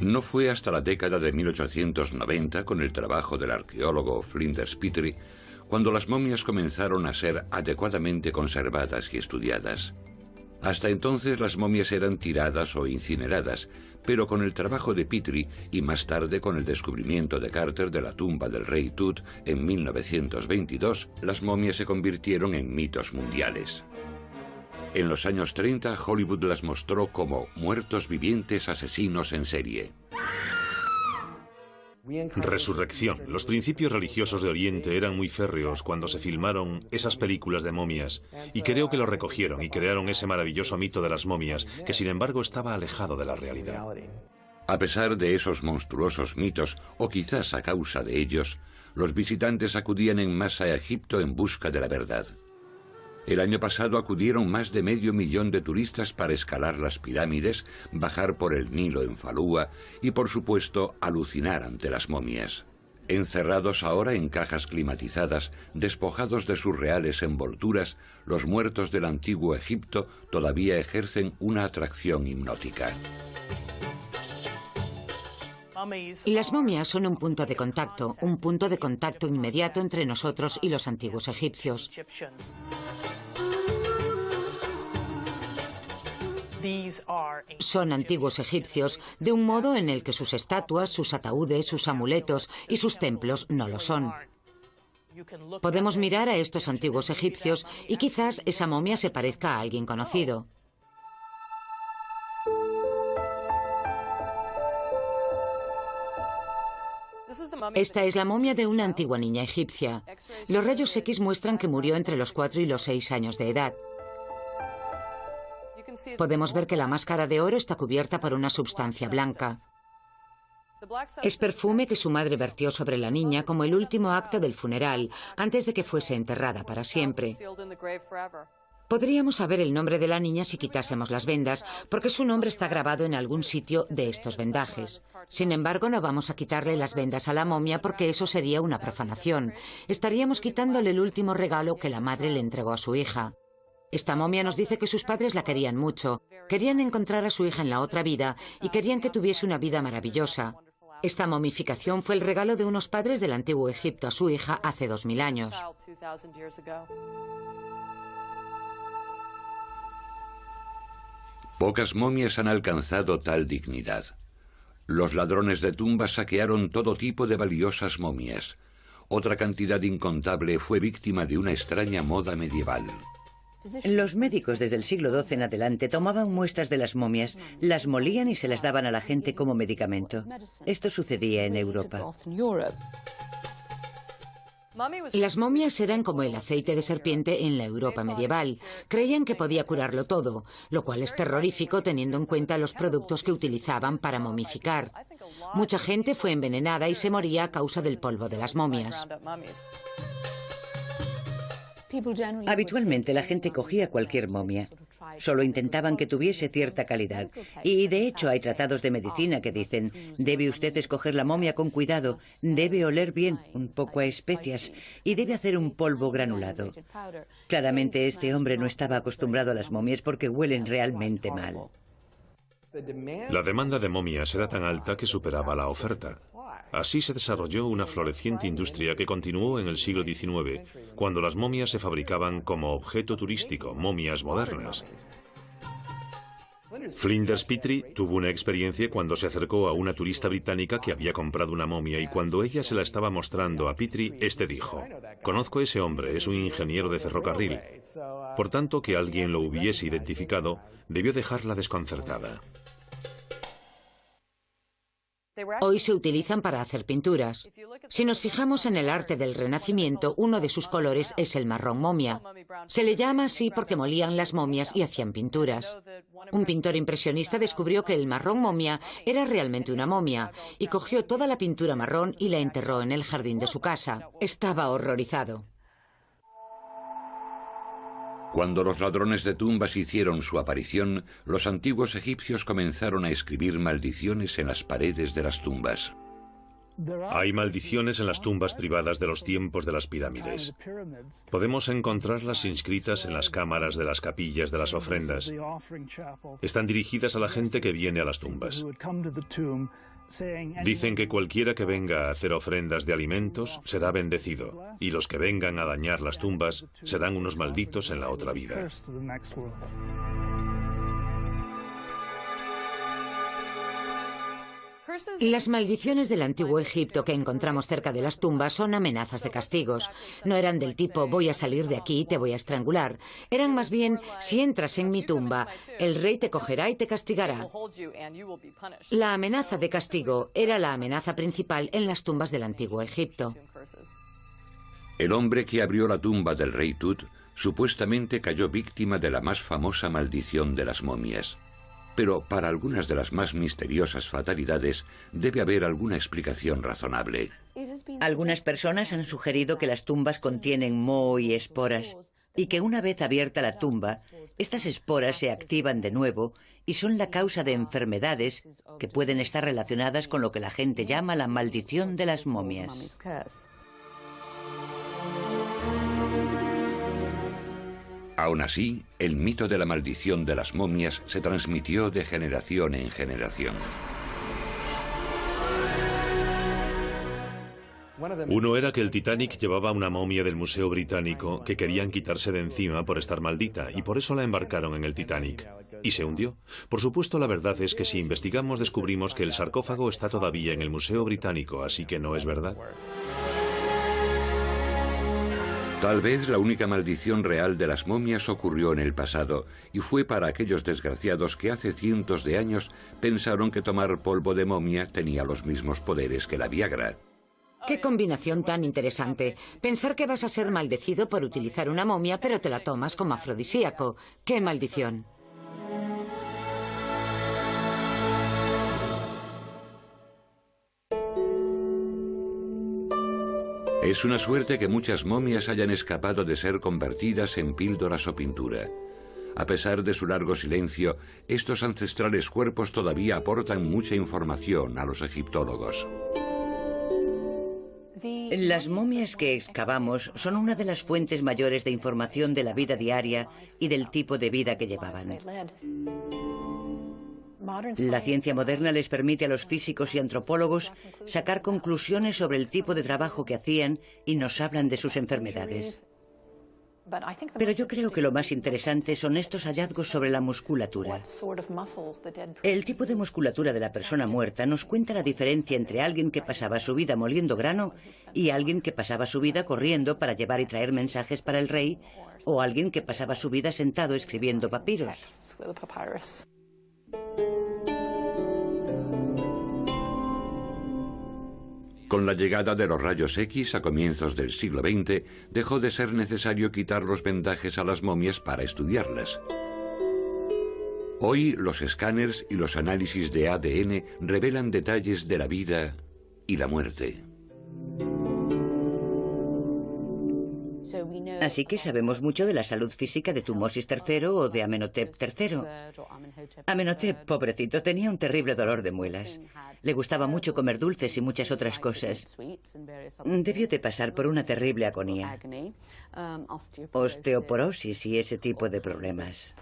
A: No fue hasta la década de 1890, con el trabajo del arqueólogo Flinders Petrie, cuando las momias comenzaron a ser adecuadamente conservadas y estudiadas. Hasta entonces las momias eran tiradas o incineradas, pero con el trabajo de Petrie y más tarde con el descubrimiento de Carter de la tumba del rey Tut en 1922, las momias se convirtieron en mitos mundiales. En los años 30, Hollywood las mostró como muertos vivientes asesinos en serie.
C: Resurrección. Los principios religiosos de Oriente eran muy férreos cuando se filmaron esas películas de momias, y creo que lo recogieron y crearon ese maravilloso mito de las momias, que sin embargo estaba alejado de la realidad.
A: A pesar de esos monstruosos mitos, o quizás a causa de ellos, los visitantes acudían en masa a Egipto en busca de la verdad. El año pasado acudieron más de 500.000 de turistas para escalar las pirámides, bajar por el Nilo en falúa y, por supuesto, alucinar ante las momias. Encerrados ahora en cajas climatizadas, despojados de sus reales envolturas, los muertos del antiguo Egipto todavía ejercen una atracción hipnótica.
B: Las momias son un punto de contacto inmediato entre nosotros y los antiguos egipcios. Son antiguos egipcios de un modo en el que sus estatuas, sus ataúdes, sus amuletos y sus templos no lo son. Podemos mirar a estos antiguos egipcios y quizás esa momia se parezca a alguien conocido. Esta es la momia de una antigua niña egipcia. Los rayos X muestran que murió entre los 4 y los 6 años de edad. Podemos ver que la máscara de oro está cubierta por una sustancia blanca. Es perfume que su madre vertió sobre la niña como el último acto del funeral, antes de que fuese enterrada para siempre. Podríamos saber el nombre de la niña si quitásemos las vendas, porque su nombre está grabado en algún sitio de estos vendajes. Sin embargo, no vamos a quitarle las vendas a la momia porque eso sería una profanación. Estaríamos quitándole el último regalo que la madre le entregó a su hija. Esta momia nos dice que sus padres la querían mucho, querían encontrar a su hija en la otra vida y querían que tuviese una vida maravillosa. Esta momificación fue el regalo de unos padres del antiguo Egipto a su hija hace 2000 años.
A: Pocas momias han alcanzado tal dignidad. Los ladrones de tumbas saquearon todo tipo de valiosas momias. Otra cantidad incontable fue víctima de una extraña moda medieval.
D: Los médicos desde el siglo XII en adelante tomaban muestras de las momias, las molían y se las daban a la gente como medicamento. Esto sucedía en Europa.
B: Las momias eran como el aceite de serpiente en la Europa medieval. Creían que podía curarlo todo, lo cual es terrorífico teniendo en cuenta los productos que utilizaban para momificar. Mucha gente fue envenenada y se moría a causa del polvo de las momias.
D: Habitualmente la gente cogía cualquier momia. Solo intentaban que tuviese cierta calidad. Y de hecho hay tratados de medicina que dicen: debe usted escoger la momia con cuidado, debe oler bien, un poco a especias, y debe hacer un polvo granulado. Claramente este hombre no estaba acostumbrado a las momias porque huelen realmente mal.
C: La demanda de momias era tan alta que superaba la oferta. Así se desarrolló una floreciente industria que continuó en el siglo XIX, cuando las momias se fabricaban como objeto turístico, momias modernas. Flinders Petrie tuvo una experiencia cuando se acercó a una turista británica que había comprado una momia y cuando ella se la estaba mostrando a Petrie, este dijo: «Conozco a ese hombre, es un ingeniero de ferrocarril». Por tanto, que alguien lo hubiese identificado debió dejarla desconcertada.
B: Hoy se utilizan para hacer pinturas. Si nos fijamos en el arte del Renacimiento, uno de sus colores es el marrón momia. Se le llama así porque molían las momias y hacían pinturas. Un pintor impresionista descubrió que el marrón momia era realmente una momia y cogió toda la pintura marrón y la enterró en el jardín de su casa. Estaba horrorizado.
A: Cuando los ladrones de tumbas hicieron su aparición, los antiguos egipcios comenzaron a escribir maldiciones en las paredes de las tumbas.
C: Hay maldiciones en las tumbas privadas de los tiempos de las pirámides. Podemos encontrarlas inscritas en las cámaras de las capillas de las ofrendas. Están dirigidas a la gente que viene a las tumbas. Dicen que cualquiera que venga a hacer ofrendas de alimentos será bendecido, y los que vengan a dañar las tumbas serán unos malditos en la otra vida.
B: Las maldiciones del antiguo Egipto que encontramos cerca de las tumbas son amenazas de castigos. No eran del tipo «voy a salir de aquí y te voy a estrangular». Eran más bien «si entras en mi tumba, el rey te cogerá y te castigará». La amenaza de castigo era la amenaza principal en las tumbas del antiguo Egipto.
A: El hombre que abrió la tumba del rey Tut supuestamente cayó víctima de la más famosa maldición de las momias. Pero para algunas de las más misteriosas fatalidades debe haber alguna explicación razonable.
D: Algunas personas han sugerido que las tumbas contienen moho y esporas y que una vez abierta la tumba, estas esporas se activan de nuevo y son la causa de enfermedades que pueden estar relacionadas con lo que la gente llama la maldición de las momias.
A: Aún así, el mito de la maldición de las momias se transmitió de generación en generación.
C: Uno era que el Titanic llevaba una momia del Museo Británico que querían quitarse de encima por estar maldita y por eso la embarcaron en el Titanic. Y se hundió. Por supuesto, la verdad es que si investigamos descubrimos que el sarcófago está todavía en el Museo Británico, así que no es verdad.
A: Tal vez la única maldición real de las momias ocurrió en el pasado y fue para aquellos desgraciados que hace cientos de años pensaron que tomar polvo de momia tenía los mismos poderes que la Viagra.
B: ¡Qué combinación tan interesante! Pensar que vas a ser maldecido por utilizar una momia, pero te la tomas como afrodisíaco. ¡Qué maldición!
A: Es una suerte que muchas momias hayan escapado de ser convertidas en píldoras o pintura. A pesar de su largo silencio, estos ancestrales cuerpos todavía aportan mucha información a los egiptólogos.
D: Las momias que excavamos son una de las fuentes mayores de información de la vida diaria y del tipo de vida que llevaban. La ciencia moderna les permite a los físicos y antropólogos sacar conclusiones sobre el tipo de trabajo que hacían y nos hablan de sus enfermedades. Pero yo creo que lo más interesante son estos hallazgos sobre la musculatura. El tipo de musculatura de la persona muerta nos cuenta la diferencia entre alguien que pasaba su vida moliendo grano y alguien que pasaba su vida corriendo para llevar y traer mensajes para el rey, o alguien que pasaba su vida sentado escribiendo papiros.
A: Con la llegada de los rayos X a comienzos del siglo XX, dejó de ser necesario quitar los vendajes a las momias para estudiarlas. Hoy los escáneres y los análisis de ADN revelan detalles de la vida y la muerte.
D: Así que sabemos mucho de la salud física de Tumosis III o de Amenhotep III. Amenhotep, pobrecito, tenía un terrible dolor de muelas. Le gustaba mucho comer dulces y muchas otras cosas. Debió de pasar por una terrible agonía. Osteoporosis y ese tipo de problemas.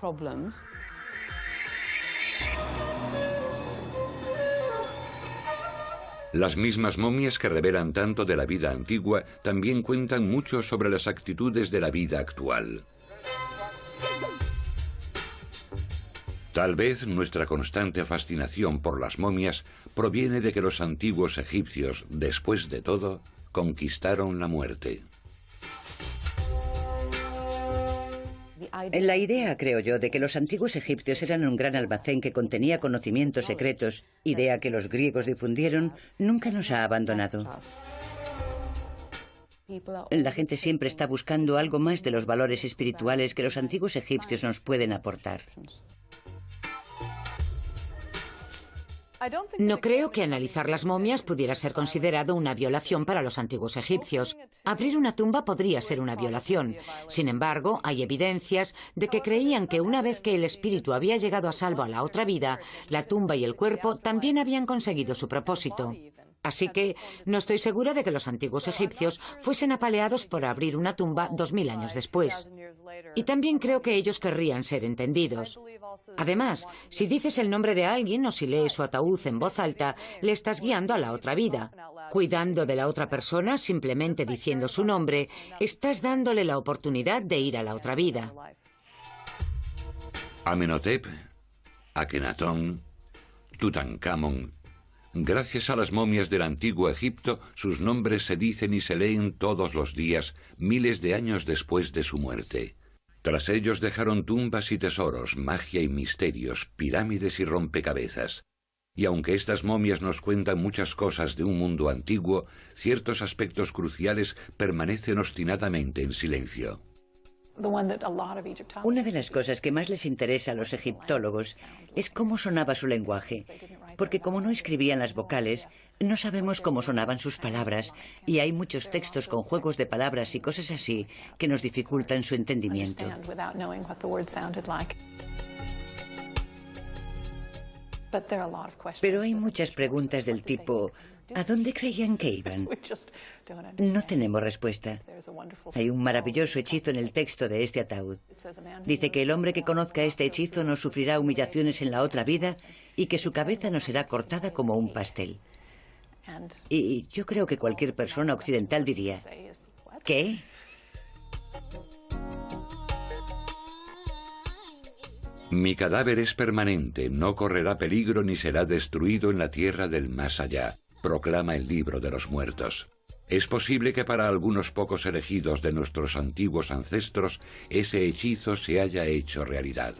A: Las mismas momias que revelan tanto de la vida antigua también cuentan mucho sobre las actitudes de la vida actual. Tal vez nuestra constante fascinación por las momias proviene de que los antiguos egipcios, después de todo, conquistaron la muerte.
D: La idea, creo yo, de que los antiguos egipcios eran un gran almacén que contenía conocimientos secretos, idea que los griegos difundieron, nunca nos ha abandonado. La gente siempre está buscando algo más de los valores espirituales que los antiguos egipcios nos pueden aportar.
B: No creo que analizar las momias pudiera ser considerado una violación para los antiguos egipcios. Abrir una tumba podría ser una violación. Sin embargo, hay evidencias de que creían que una vez que el espíritu había llegado a salvo a la otra vida, la tumba y el cuerpo también habían conseguido su propósito. Así que no estoy segura de que los antiguos egipcios fuesen apaleados por abrir una tumba 2000 años después. Y también creo que ellos querrían ser entendidos. Además, si dices el nombre de alguien o si lees su ataúd en voz alta, le estás guiando a la otra vida. Cuidando de la otra persona, simplemente diciendo su nombre, estás dándole la oportunidad de ir a la otra vida.
A: Amenhotep, Akenatón, Tutankamón. Gracias a las momias del antiguo Egipto, sus nombres se dicen y se leen todos los días, miles de años después de su muerte. Tras ellos dejaron tumbas y tesoros, magia y misterios, pirámides y rompecabezas. Y aunque estas momias nos cuentan muchas cosas de un mundo antiguo, ciertos aspectos cruciales permanecen obstinadamente en silencio.
D: Una de las cosas que más les interesa a los egiptólogos es cómo sonaba su lenguaje, porque como no escribían las vocales, no sabemos cómo sonaban sus palabras, y hay muchos textos con juegos de palabras y cosas así que nos dificultan su entendimiento. Pero hay muchas preguntas del tipo: ¿a dónde creían que iban? No tenemos respuesta. Hay un maravilloso hechizo en el texto de este ataúd. Dice que el hombre que conozca este hechizo no sufrirá humillaciones en la otra vida y que su cabeza no será cortada como un pastel. Y yo creo que cualquier persona occidental diría: ¿qué?
A: Mi cadáver es permanente, no correrá peligro ni será destruido en la tierra del más allá, proclama el libro de los muertos. Es posible que para algunos pocos elegidos de nuestros antiguos ancestros ese hechizo se haya hecho realidad.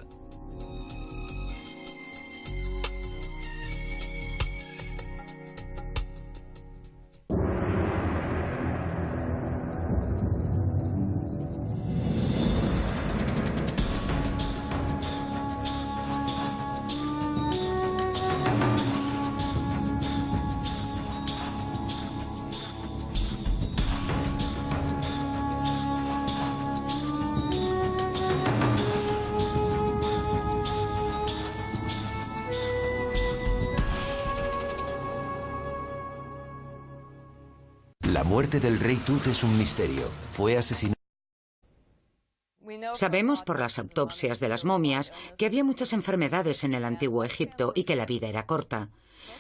E: La muerte del rey Tut es un misterio. Fue asesinado.
B: Sabemos por las autopsias de las momias que había muchas enfermedades en el antiguo Egipto y que la vida era corta.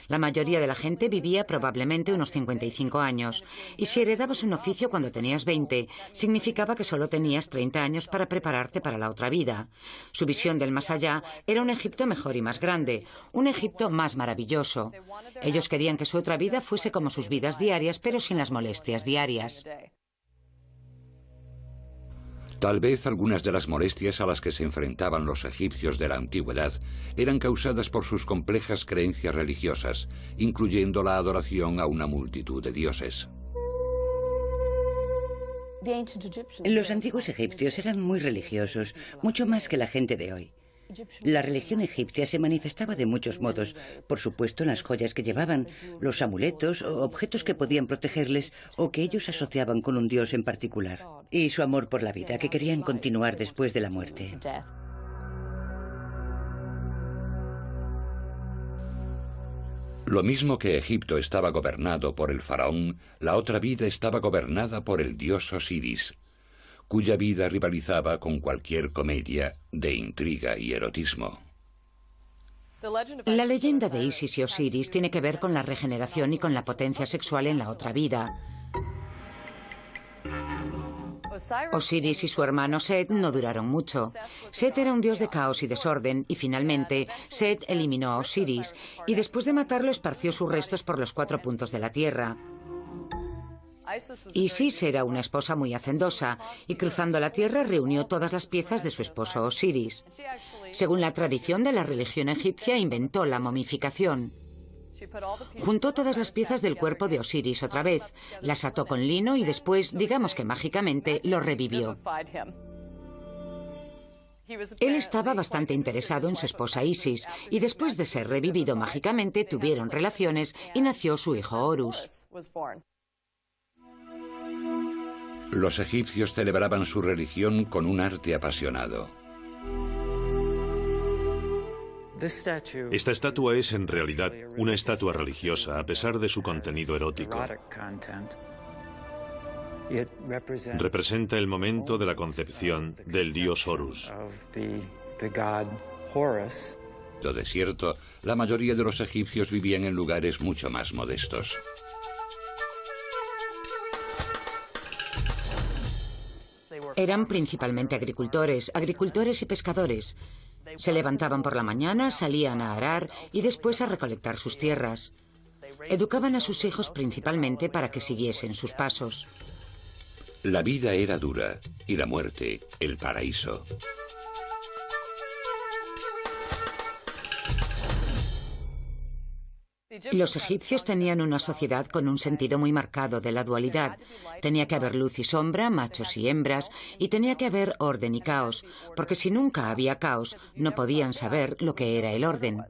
B: La mayoría de la gente vivía probablemente unos 55 años, y si heredabas un oficio cuando tenías 20, significaba que solo tenías 30 años para prepararte para la otra vida. Su visión del más allá era un Egipto mejor y más grande, un Egipto más maravilloso. Ellos querían que su otra vida fuese como sus vidas diarias, pero sin las molestias diarias.
A: Tal vez algunas de las molestias a las que se enfrentaban los egipcios de la antigüedad eran causadas por sus complejas creencias religiosas, incluyendo la adoración a una multitud de dioses.
D: Los antiguos egipcios eran muy religiosos, mucho más que la gente de hoy. La religión egipcia se manifestaba de muchos modos, por supuesto en las joyas que llevaban, los amuletos o objetos que podían protegerles o que ellos asociaban con un dios en particular, y su amor por la vida, que querían continuar después de la muerte.
A: Lo mismo que Egipto estaba gobernado por el faraón, la otra vida estaba gobernada por el dios Osiris, cuya vida rivalizaba con cualquier comedia de intriga y erotismo.
B: La leyenda de Isis y Osiris tiene que ver con la regeneración y con la potencia sexual en la otra vida. Osiris y su hermano Set no duraron mucho. Set era un dios de caos y desorden, y finalmente Set eliminó a Osiris, y después de matarlo esparció sus restos por los 4 puntos de la tierra. Isis era una esposa muy hacendosa, y cruzando la tierra reunió todas las piezas de su esposo Osiris. Según la tradición de la religión egipcia, inventó la momificación. Juntó todas las piezas del cuerpo de Osiris otra vez, las ató con lino y después, digamos que mágicamente, lo revivió. Él estaba bastante interesado en su esposa Isis, y después de ser revivido mágicamente, tuvieron relaciones y nació su hijo Horus.
A: Los egipcios celebraban su religión con un arte apasionado.
C: Esta estatua es en realidad una estatua religiosa, a pesar de su contenido erótico. Representa el momento de la concepción del dios Horus.
A: De cierto, la mayoría de los egipcios vivían en lugares mucho más modestos.
B: Eran principalmente agricultores y pescadores. Se levantaban por la mañana, salían a arar y después a recolectar sus tierras. Educaban a sus hijos principalmente para que siguiesen sus pasos.
A: La vida era dura y la muerte, el paraíso.
B: Los egipcios tenían una sociedad con un sentido muy marcado de la dualidad. Tenía que haber luz y sombra, machos y hembras, y tenía que haber orden y caos, porque si nunca había caos, no podían saber lo que era el orden.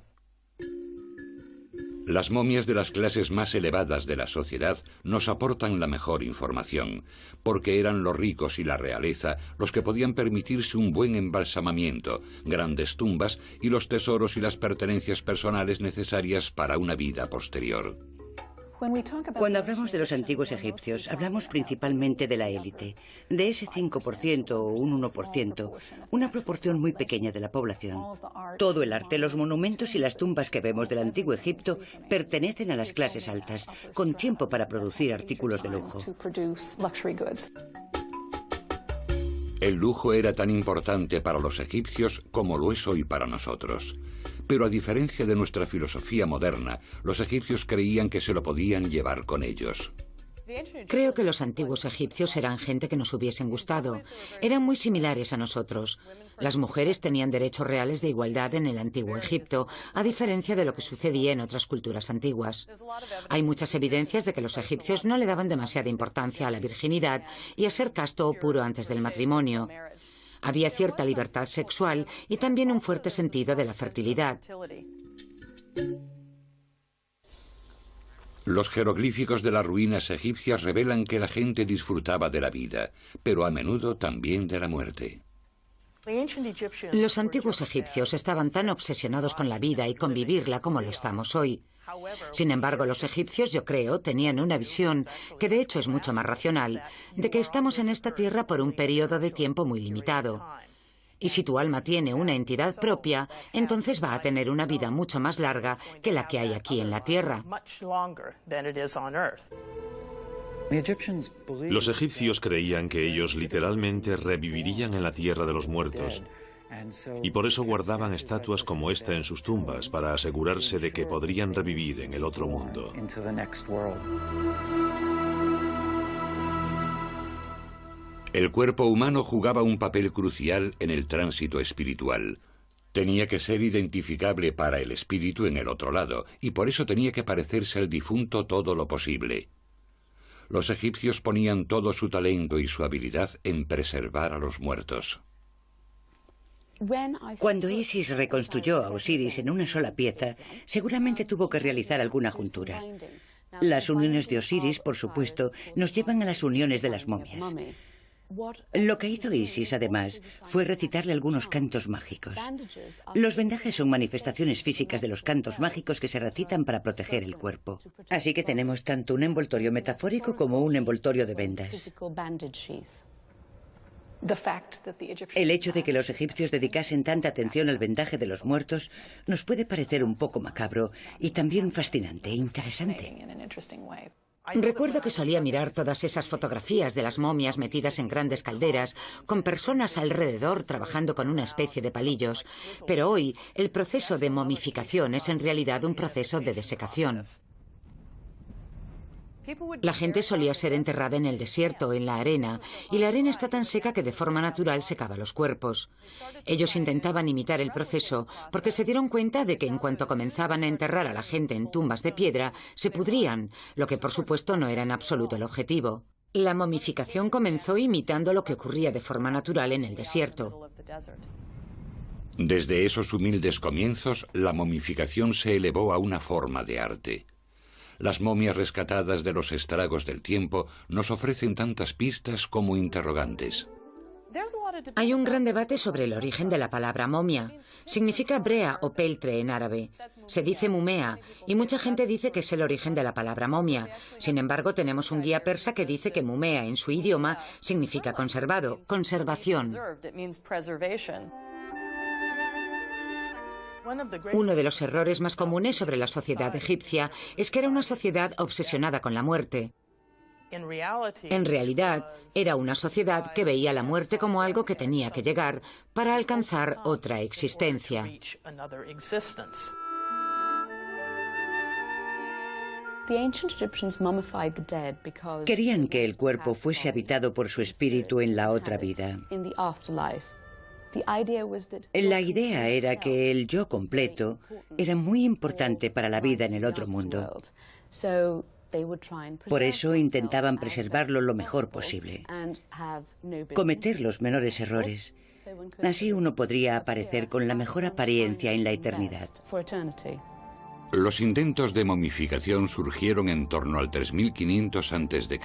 A: Las momias de las clases más elevadas de la sociedad nos aportan la mejor información, porque eran los ricos y la realeza los que podían permitirse un buen embalsamamiento, grandes tumbas y los tesoros y las pertenencias personales necesarias para una vida posterior.
D: Cuando hablamos de los antiguos egipcios, hablamos principalmente de la élite, de ese 5% o un 1%, una proporción muy pequeña de la población. Todo el arte, los monumentos y las tumbas que vemos del antiguo Egipto pertenecen a las clases altas, con tiempo para producir artículos de lujo.
A: El lujo era tan importante para los egipcios como lo es hoy para nosotros. Pero a diferencia de nuestra filosofía moderna, los egipcios creían que se lo podían llevar con ellos.
B: Creo que los antiguos egipcios eran gente que nos hubiesen gustado. Eran muy similares a nosotros. Las mujeres tenían derechos reales de igualdad en el antiguo Egipto, a diferencia de lo que sucedía en otras culturas antiguas. Hay muchas evidencias de que los egipcios no le daban demasiada importancia a la virginidad y a ser casto o puro antes del matrimonio. Había cierta libertad sexual y también un fuerte sentido de la fertilidad.
A: Los jeroglíficos de las ruinas egipcias revelan que la gente disfrutaba de la vida, pero a menudo también de la muerte.
B: Los antiguos egipcios estaban tan obsesionados con la vida y con vivirla como lo estamos hoy. Sin embargo, los egipcios, yo creo, tenían una visión, que de hecho es mucho más racional, de que estamos en esta tierra por un periodo de tiempo muy limitado. Y si tu alma tiene una entidad propia, entonces va a tener una vida mucho más larga que la que hay aquí en la tierra.
C: Los egipcios creían que ellos literalmente revivirían en la tierra de los muertos, y por eso guardaban estatuas como esta en sus tumbas para asegurarse de que podrían revivir en el otro mundo.
A: El cuerpo humano jugaba un papel crucial en el tránsito espiritual. Tenía que ser identificable para el espíritu en el otro lado, y por eso tenía que parecerse al difunto todo lo posible. Los egipcios ponían todo su talento y su habilidad en preservar a los muertos.
D: Cuando Isis reconstruyó a Osiris en una sola pieza, seguramente tuvo que realizar alguna juntura. Las uniones de Osiris, por supuesto, nos llevan a las uniones de las momias. Lo que hizo Isis, además, fue recitarle algunos cantos mágicos. Los vendajes son manifestaciones físicas de los cantos mágicos que se recitan para proteger el cuerpo. Así que tenemos tanto un envoltorio metafórico como un envoltorio de vendas. El hecho de que los egipcios dedicasen tanta atención al vendaje de los muertos nos puede parecer un poco macabro y también fascinante e interesante.
B: Recuerdo que solía mirar todas esas fotografías de las momias metidas en grandes calderas, con personas alrededor trabajando con una especie de palillos, pero hoy el proceso de momificación es en realidad un proceso de desecación. La gente solía ser enterrada en el desierto, en la arena, y la arena está tan seca que de forma natural secaba los cuerpos. Ellos intentaban imitar el proceso porque se dieron cuenta de que en cuanto comenzaban a enterrar a la gente en tumbas de piedra, se pudrían, lo que por supuesto no era en absoluto el objetivo. La momificación comenzó imitando lo que ocurría de forma natural en el desierto.
A: Desde esos humildes comienzos, la momificación se elevó a una forma de arte. Las momias rescatadas de los estragos del tiempo nos ofrecen tantas pistas como interrogantes.
B: Hay un gran debate sobre el origen de la palabra momia. Significa brea o peltre en árabe. Se dice mumea, y mucha gente dice que es el origen de la palabra momia. Sin embargo, tenemos un guía persa que dice que mumea en su idioma significa conservado, conservación. Uno de los errores más comunes sobre la sociedad egipcia es que era una sociedad obsesionada con la muerte. En realidad, era una sociedad que veía la muerte como algo que tenía que llegar para alcanzar otra existencia.
D: Querían que el cuerpo fuese habitado por su espíritu en la otra vida. La idea era que el yo completo era muy importante para la vida en el otro mundo. Por eso intentaban preservarlo lo mejor posible, cometer los menores errores. Así uno podría aparecer con la mejor apariencia en la eternidad.
A: Los intentos de momificación surgieron en torno al 3500 a.C.,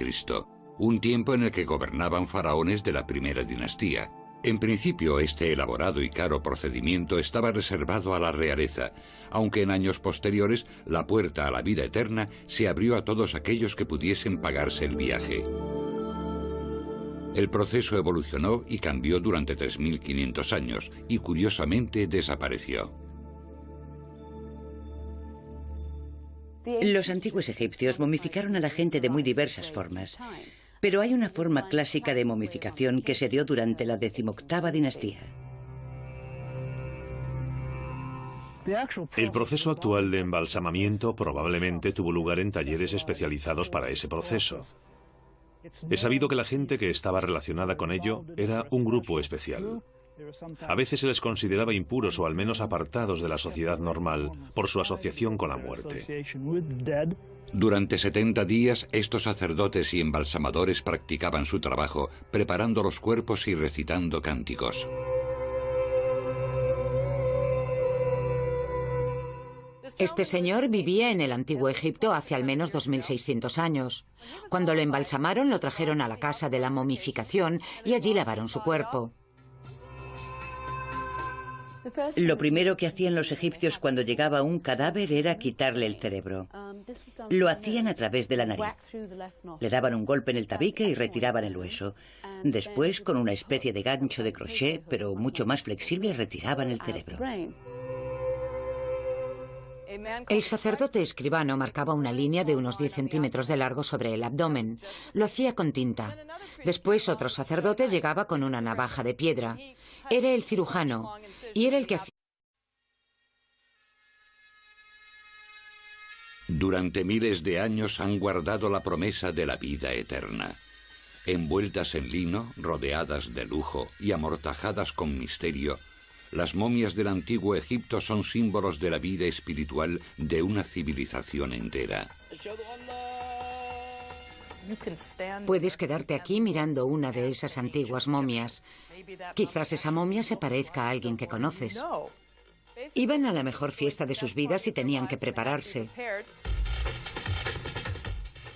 A: un tiempo en el que gobernaban faraones de la primera dinastía. En principio, este elaborado y caro procedimiento estaba reservado a la realeza, aunque en años posteriores la puerta a la vida eterna se abrió a todos aquellos que pudiesen pagarse el viaje. El proceso evolucionó y cambió durante 3500 años, y curiosamente desapareció.
D: Los antiguos egipcios momificaron a la gente de muy diversas formas. Pero hay una forma clásica de momificación que se dio durante la 18ª dinastía.
C: El proceso actual de embalsamamiento probablemente tuvo lugar en talleres especializados para ese proceso. Es sabido que la gente que estaba relacionada con ello era un grupo especial. A veces se les consideraba impuros o al menos apartados de la sociedad normal por su asociación con la muerte.
A: Durante 70 días, estos sacerdotes y embalsamadores practicaban su trabajo, preparando los cuerpos y recitando cánticos.
B: Este señor vivía en el antiguo Egipto hace al menos 2600 años. Cuando lo embalsamaron, lo trajeron a la casa de la momificación y allí lavaron su cuerpo.
D: Lo primero que hacían los egipcios cuando llegaba un cadáver era quitarle el cerebro. Lo hacían a través de la nariz. Le daban un golpe en el tabique y retiraban el hueso. Después, con una especie de gancho de crochet, pero mucho más flexible, retiraban el cerebro.
B: El sacerdote escribano marcaba una línea de unos 10 centímetros de largo sobre el abdomen. Lo hacía con tinta. Después otro sacerdote llegaba con una navaja de piedra. Era el cirujano y era el que hacía...
A: Durante miles de años han guardado la promesa de la vida eterna. Envueltas en lino, rodeadas de lujo y amortajadas con misterio, las momias del antiguo Egipto son símbolos de la vida espiritual de una civilización entera.
B: Puedes quedarte aquí mirando una de esas antiguas momias. Quizás esa momia se parezca a alguien que conoces. Iban a la mejor fiesta de sus vidas y tenían que prepararse.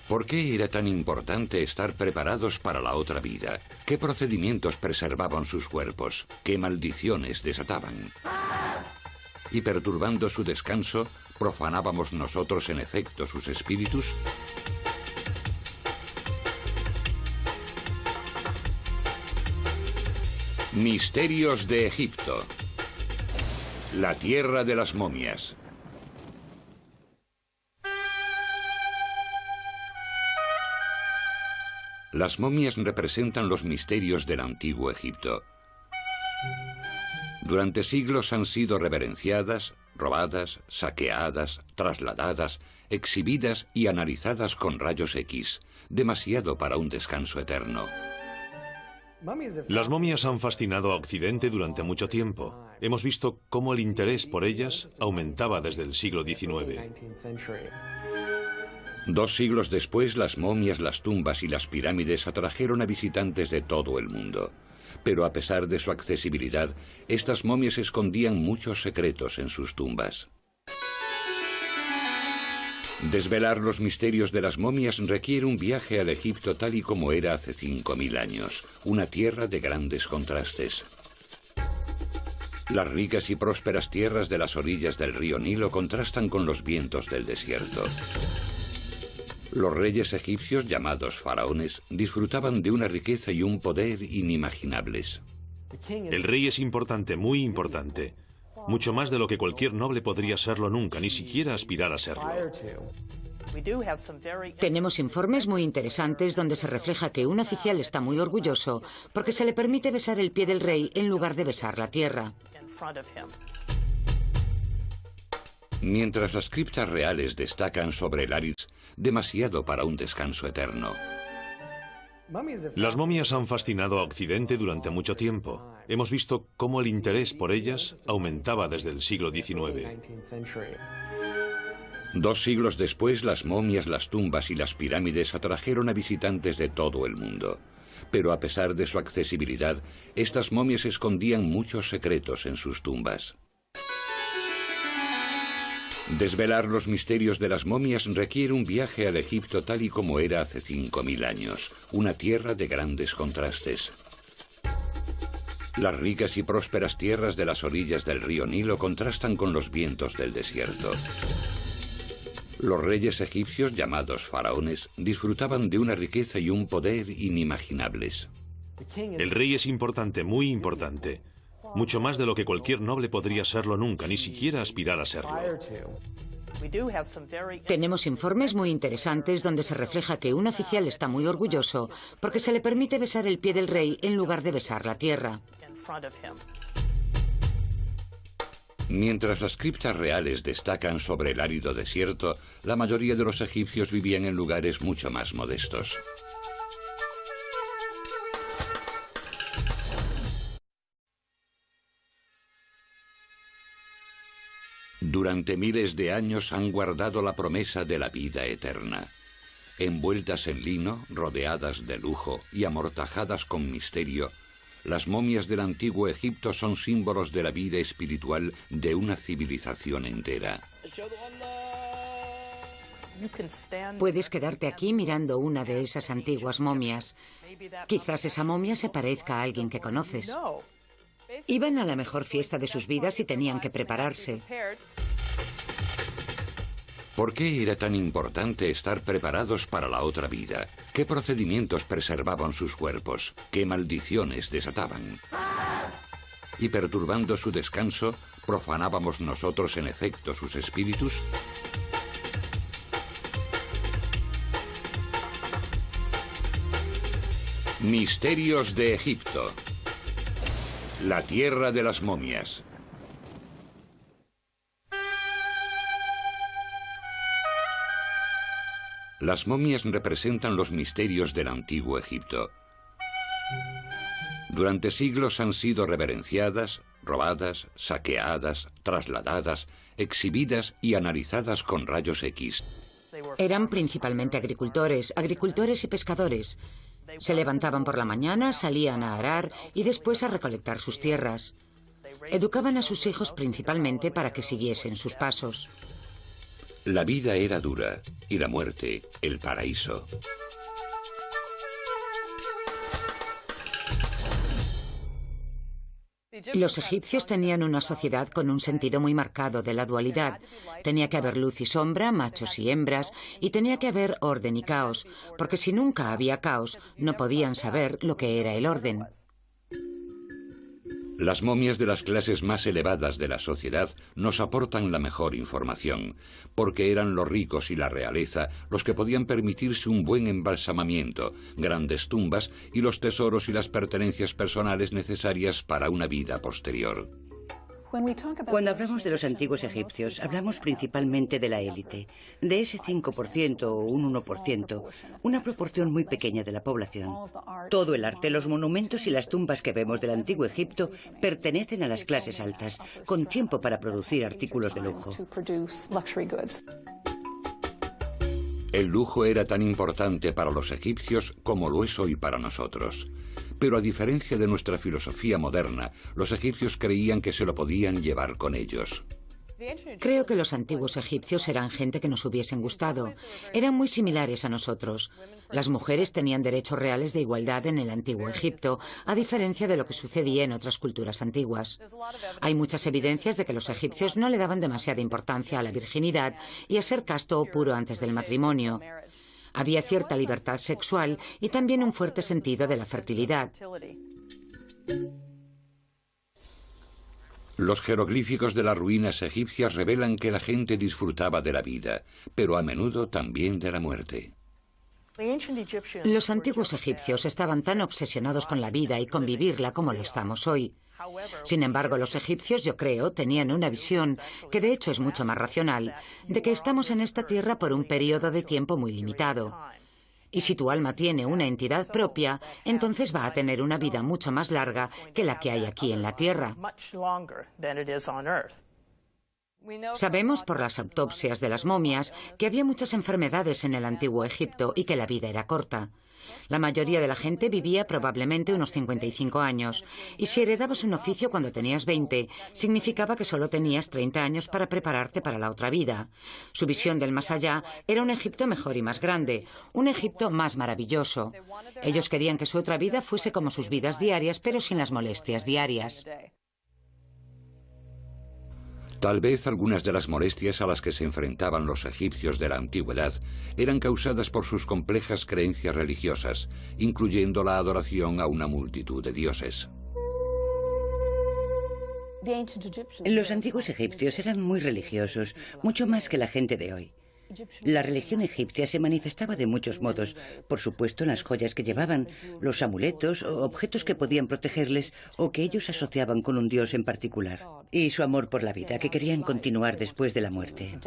A: ¿Por qué era tan importante estar preparados para la otra vida? ¿Qué procedimientos preservaban sus cuerpos? ¿Qué maldiciones desataban? Y perturbando su descanso, ¿profanábamos nosotros en efecto sus espíritus? Misterios de Egipto. La tierra de las momias. Las momias representan los misterios del antiguo Egipto. Durante siglos han sido reverenciadas, robadas, saqueadas, trasladadas, exhibidas y analizadas con rayos X, demasiado para un descanso eterno.
C: Las momias han fascinado a Occidente durante mucho tiempo. Hemos visto cómo el interés por ellas aumentaba desde el siglo XIX.
A: 2 siglos después, las momias, las tumbas y las pirámides atrajeron a visitantes de todo el mundo. Pero a pesar de su accesibilidad, estas momias escondían muchos secretos en sus tumbas. Desvelar los misterios de las momias requiere un viaje al Egipto tal y como era hace 5000 años, una tierra de grandes contrastes. Las ricas y prósperas tierras de las orillas del río Nilo contrastan con los vientos del desierto. Los reyes egipcios, llamados faraones, disfrutaban de una riqueza y un poder inimaginables.
C: El rey es importante, muy importante. Mucho más de lo que cualquier noble podría serlo nunca, ni siquiera aspirar a serlo.
B: Tenemos informes muy interesantes donde se refleja que un oficial está muy orgulloso porque se le permite besar el pie del rey en lugar de besar la tierra.
A: Mientras las criptas reales destacan sobre el árido, demasiado para un descanso eterno.
C: Las momias han fascinado a Occidente durante mucho tiempo. Hemos visto cómo el interés por ellas aumentaba desde el siglo XIX.
A: 2 siglos después, las momias, las tumbas y las pirámides atrajeron a visitantes de todo el mundo. Pero a pesar de su accesibilidad, estas momias escondían muchos secretos en sus tumbas. Desvelar los misterios de las momias requiere un viaje al Egipto tal y como era hace 5000 años, una tierra de grandes contrastes. Las ricas y prósperas tierras de las orillas del río Nilo contrastan con los vientos del desierto. Los reyes egipcios, llamados faraones, disfrutaban de una riqueza y un poder inimaginables.
C: El rey es importante, muy importante. Mucho más de lo que cualquier noble podría serlo nunca, ni siquiera aspirar a serlo.
B: Tenemos informes muy interesantes donde se refleja que un oficial está muy orgulloso porque se le permite besar el pie del rey en lugar de besar la tierra.
A: Mientras las criptas reales destacan sobre el árido desierto, la mayoría de los egipcios vivían en lugares mucho más modestos. Durante miles de años han guardado la promesa de la vida eterna. Envueltas en lino, rodeadas de lujo y amortajadas con misterio, las momias del antiguo Egipto son símbolos de la vida espiritual de una civilización entera.
B: Puedes quedarte aquí mirando una de esas antiguas momias. Quizás esa momia se parezca a alguien que conoces. Iban a la mejor fiesta de sus vidas y tenían que prepararse.
A: ¿Por qué era tan importante estar preparados para la otra vida? ¿Qué procedimientos preservaban sus cuerpos? ¿Qué maldiciones desataban? Y perturbando su descanso, ¿profanábamos nosotros en efecto sus espíritus? Misterios de Egipto. La tierra de las momias. Las momias representan los misterios del antiguo Egipto. Durante siglos han sido reverenciadas, robadas, saqueadas, trasladadas, exhibidas y analizadas con rayos X.
B: Eran principalmente agricultores y pescadores. Se levantaban por la mañana, salían a arar y después a recolectar sus tierras. Educaban a sus hijos principalmente para que siguiesen sus pasos.
A: La vida era dura y la muerte, el paraíso.
B: Los egipcios tenían una sociedad con un sentido muy marcado de la dualidad. Tenía que haber luz y sombra, machos y hembras, y tenía que haber orden y caos, porque si nunca había caos, no podían saber lo que era el orden.
A: Las momias de las clases más elevadas de la sociedad nos aportan la mejor información, porque eran los ricos y la realeza los que podían permitirse un buen embalsamamiento, grandes tumbas y los tesoros y las pertenencias personales necesarias para una vida posterior.
D: Cuando hablamos de los antiguos egipcios, hablamos principalmente de la élite, de ese 5% o un 1%, una proporción muy pequeña de la población. Todo el arte, los monumentos y las tumbas que vemos del antiguo Egipto pertenecen a las clases altas, con tiempo para producir artículos de lujo.
A: El lujo era tan importante para los egipcios como lo es hoy para nosotros. Pero a diferencia de nuestra filosofía moderna, los egipcios creían que se lo podían llevar con ellos.
B: Creo que los antiguos egipcios eran gente que nos hubiesen gustado. Eran muy similares a nosotros. Las mujeres tenían derechos reales de igualdad en el antiguo Egipto, a diferencia de lo que sucedía en otras culturas antiguas. Hay muchas evidencias de que los egipcios no le daban demasiada importancia a la virginidad y a ser casto o puro antes del matrimonio. Había cierta libertad sexual y también un fuerte sentido de la fertilidad.
A: Los jeroglíficos de las ruinas egipcias revelan que la gente disfrutaba de la vida, pero a menudo también de la muerte.
B: Los antiguos egipcios estaban tan obsesionados con la vida y con vivirla como lo estamos hoy. Sin embargo, los egipcios, yo creo, tenían una visión, que de hecho es mucho más racional, de que estamos en esta tierra por un periodo de tiempo muy limitado. Y si tu alma tiene una entidad propia, entonces va a tener una vida mucho más larga que la que hay aquí en la tierra. Sabemos por las autopsias de las momias que había muchas enfermedades en el antiguo Egipto y que la vida era corta. La mayoría de la gente vivía probablemente unos 55 años, y si heredabas un oficio cuando tenías 20, significaba que solo tenías 30 años para prepararte para la otra vida. Su visión del más allá era un Egipto mejor y más grande, un Egipto más maravilloso. Ellos querían que su otra vida fuese como sus vidas diarias, pero sin las molestias diarias.
A: Tal vez algunas de las molestias a las que se enfrentaban los egipcios de la antigüedad eran causadas por sus complejas creencias religiosas, incluyendo la adoración a una multitud de dioses.
D: Los antiguos egipcios eran muy religiosos, mucho más que la gente de hoy. La religión egipcia se manifestaba de muchos modos, por supuesto en las joyas que llevaban, los amuletos o objetos que podían protegerles o que ellos asociaban con un dios en particular, y su amor por la vida, que querían continuar después de la muerte.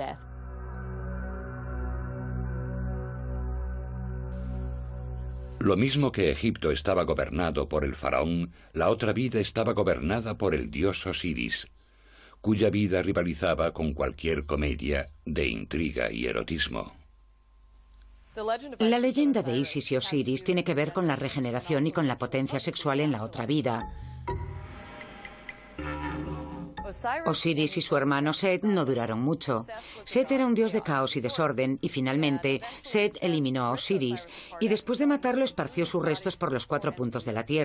A: Lo mismo que Egipto estaba gobernado por el faraón, la otra vida estaba gobernada por el dios Osiris, cuya vida rivalizaba con cualquier comedia de intriga y erotismo.
B: La leyenda de Isis y Osiris tiene que ver con la regeneración y con la potencia sexual en la otra vida. Osiris y su hermano Set no duraron mucho. Set era un dios de caos y desorden, y finalmente Set eliminó a Osiris, y después de matarlo esparció sus restos por los 4 puntos de la tierra.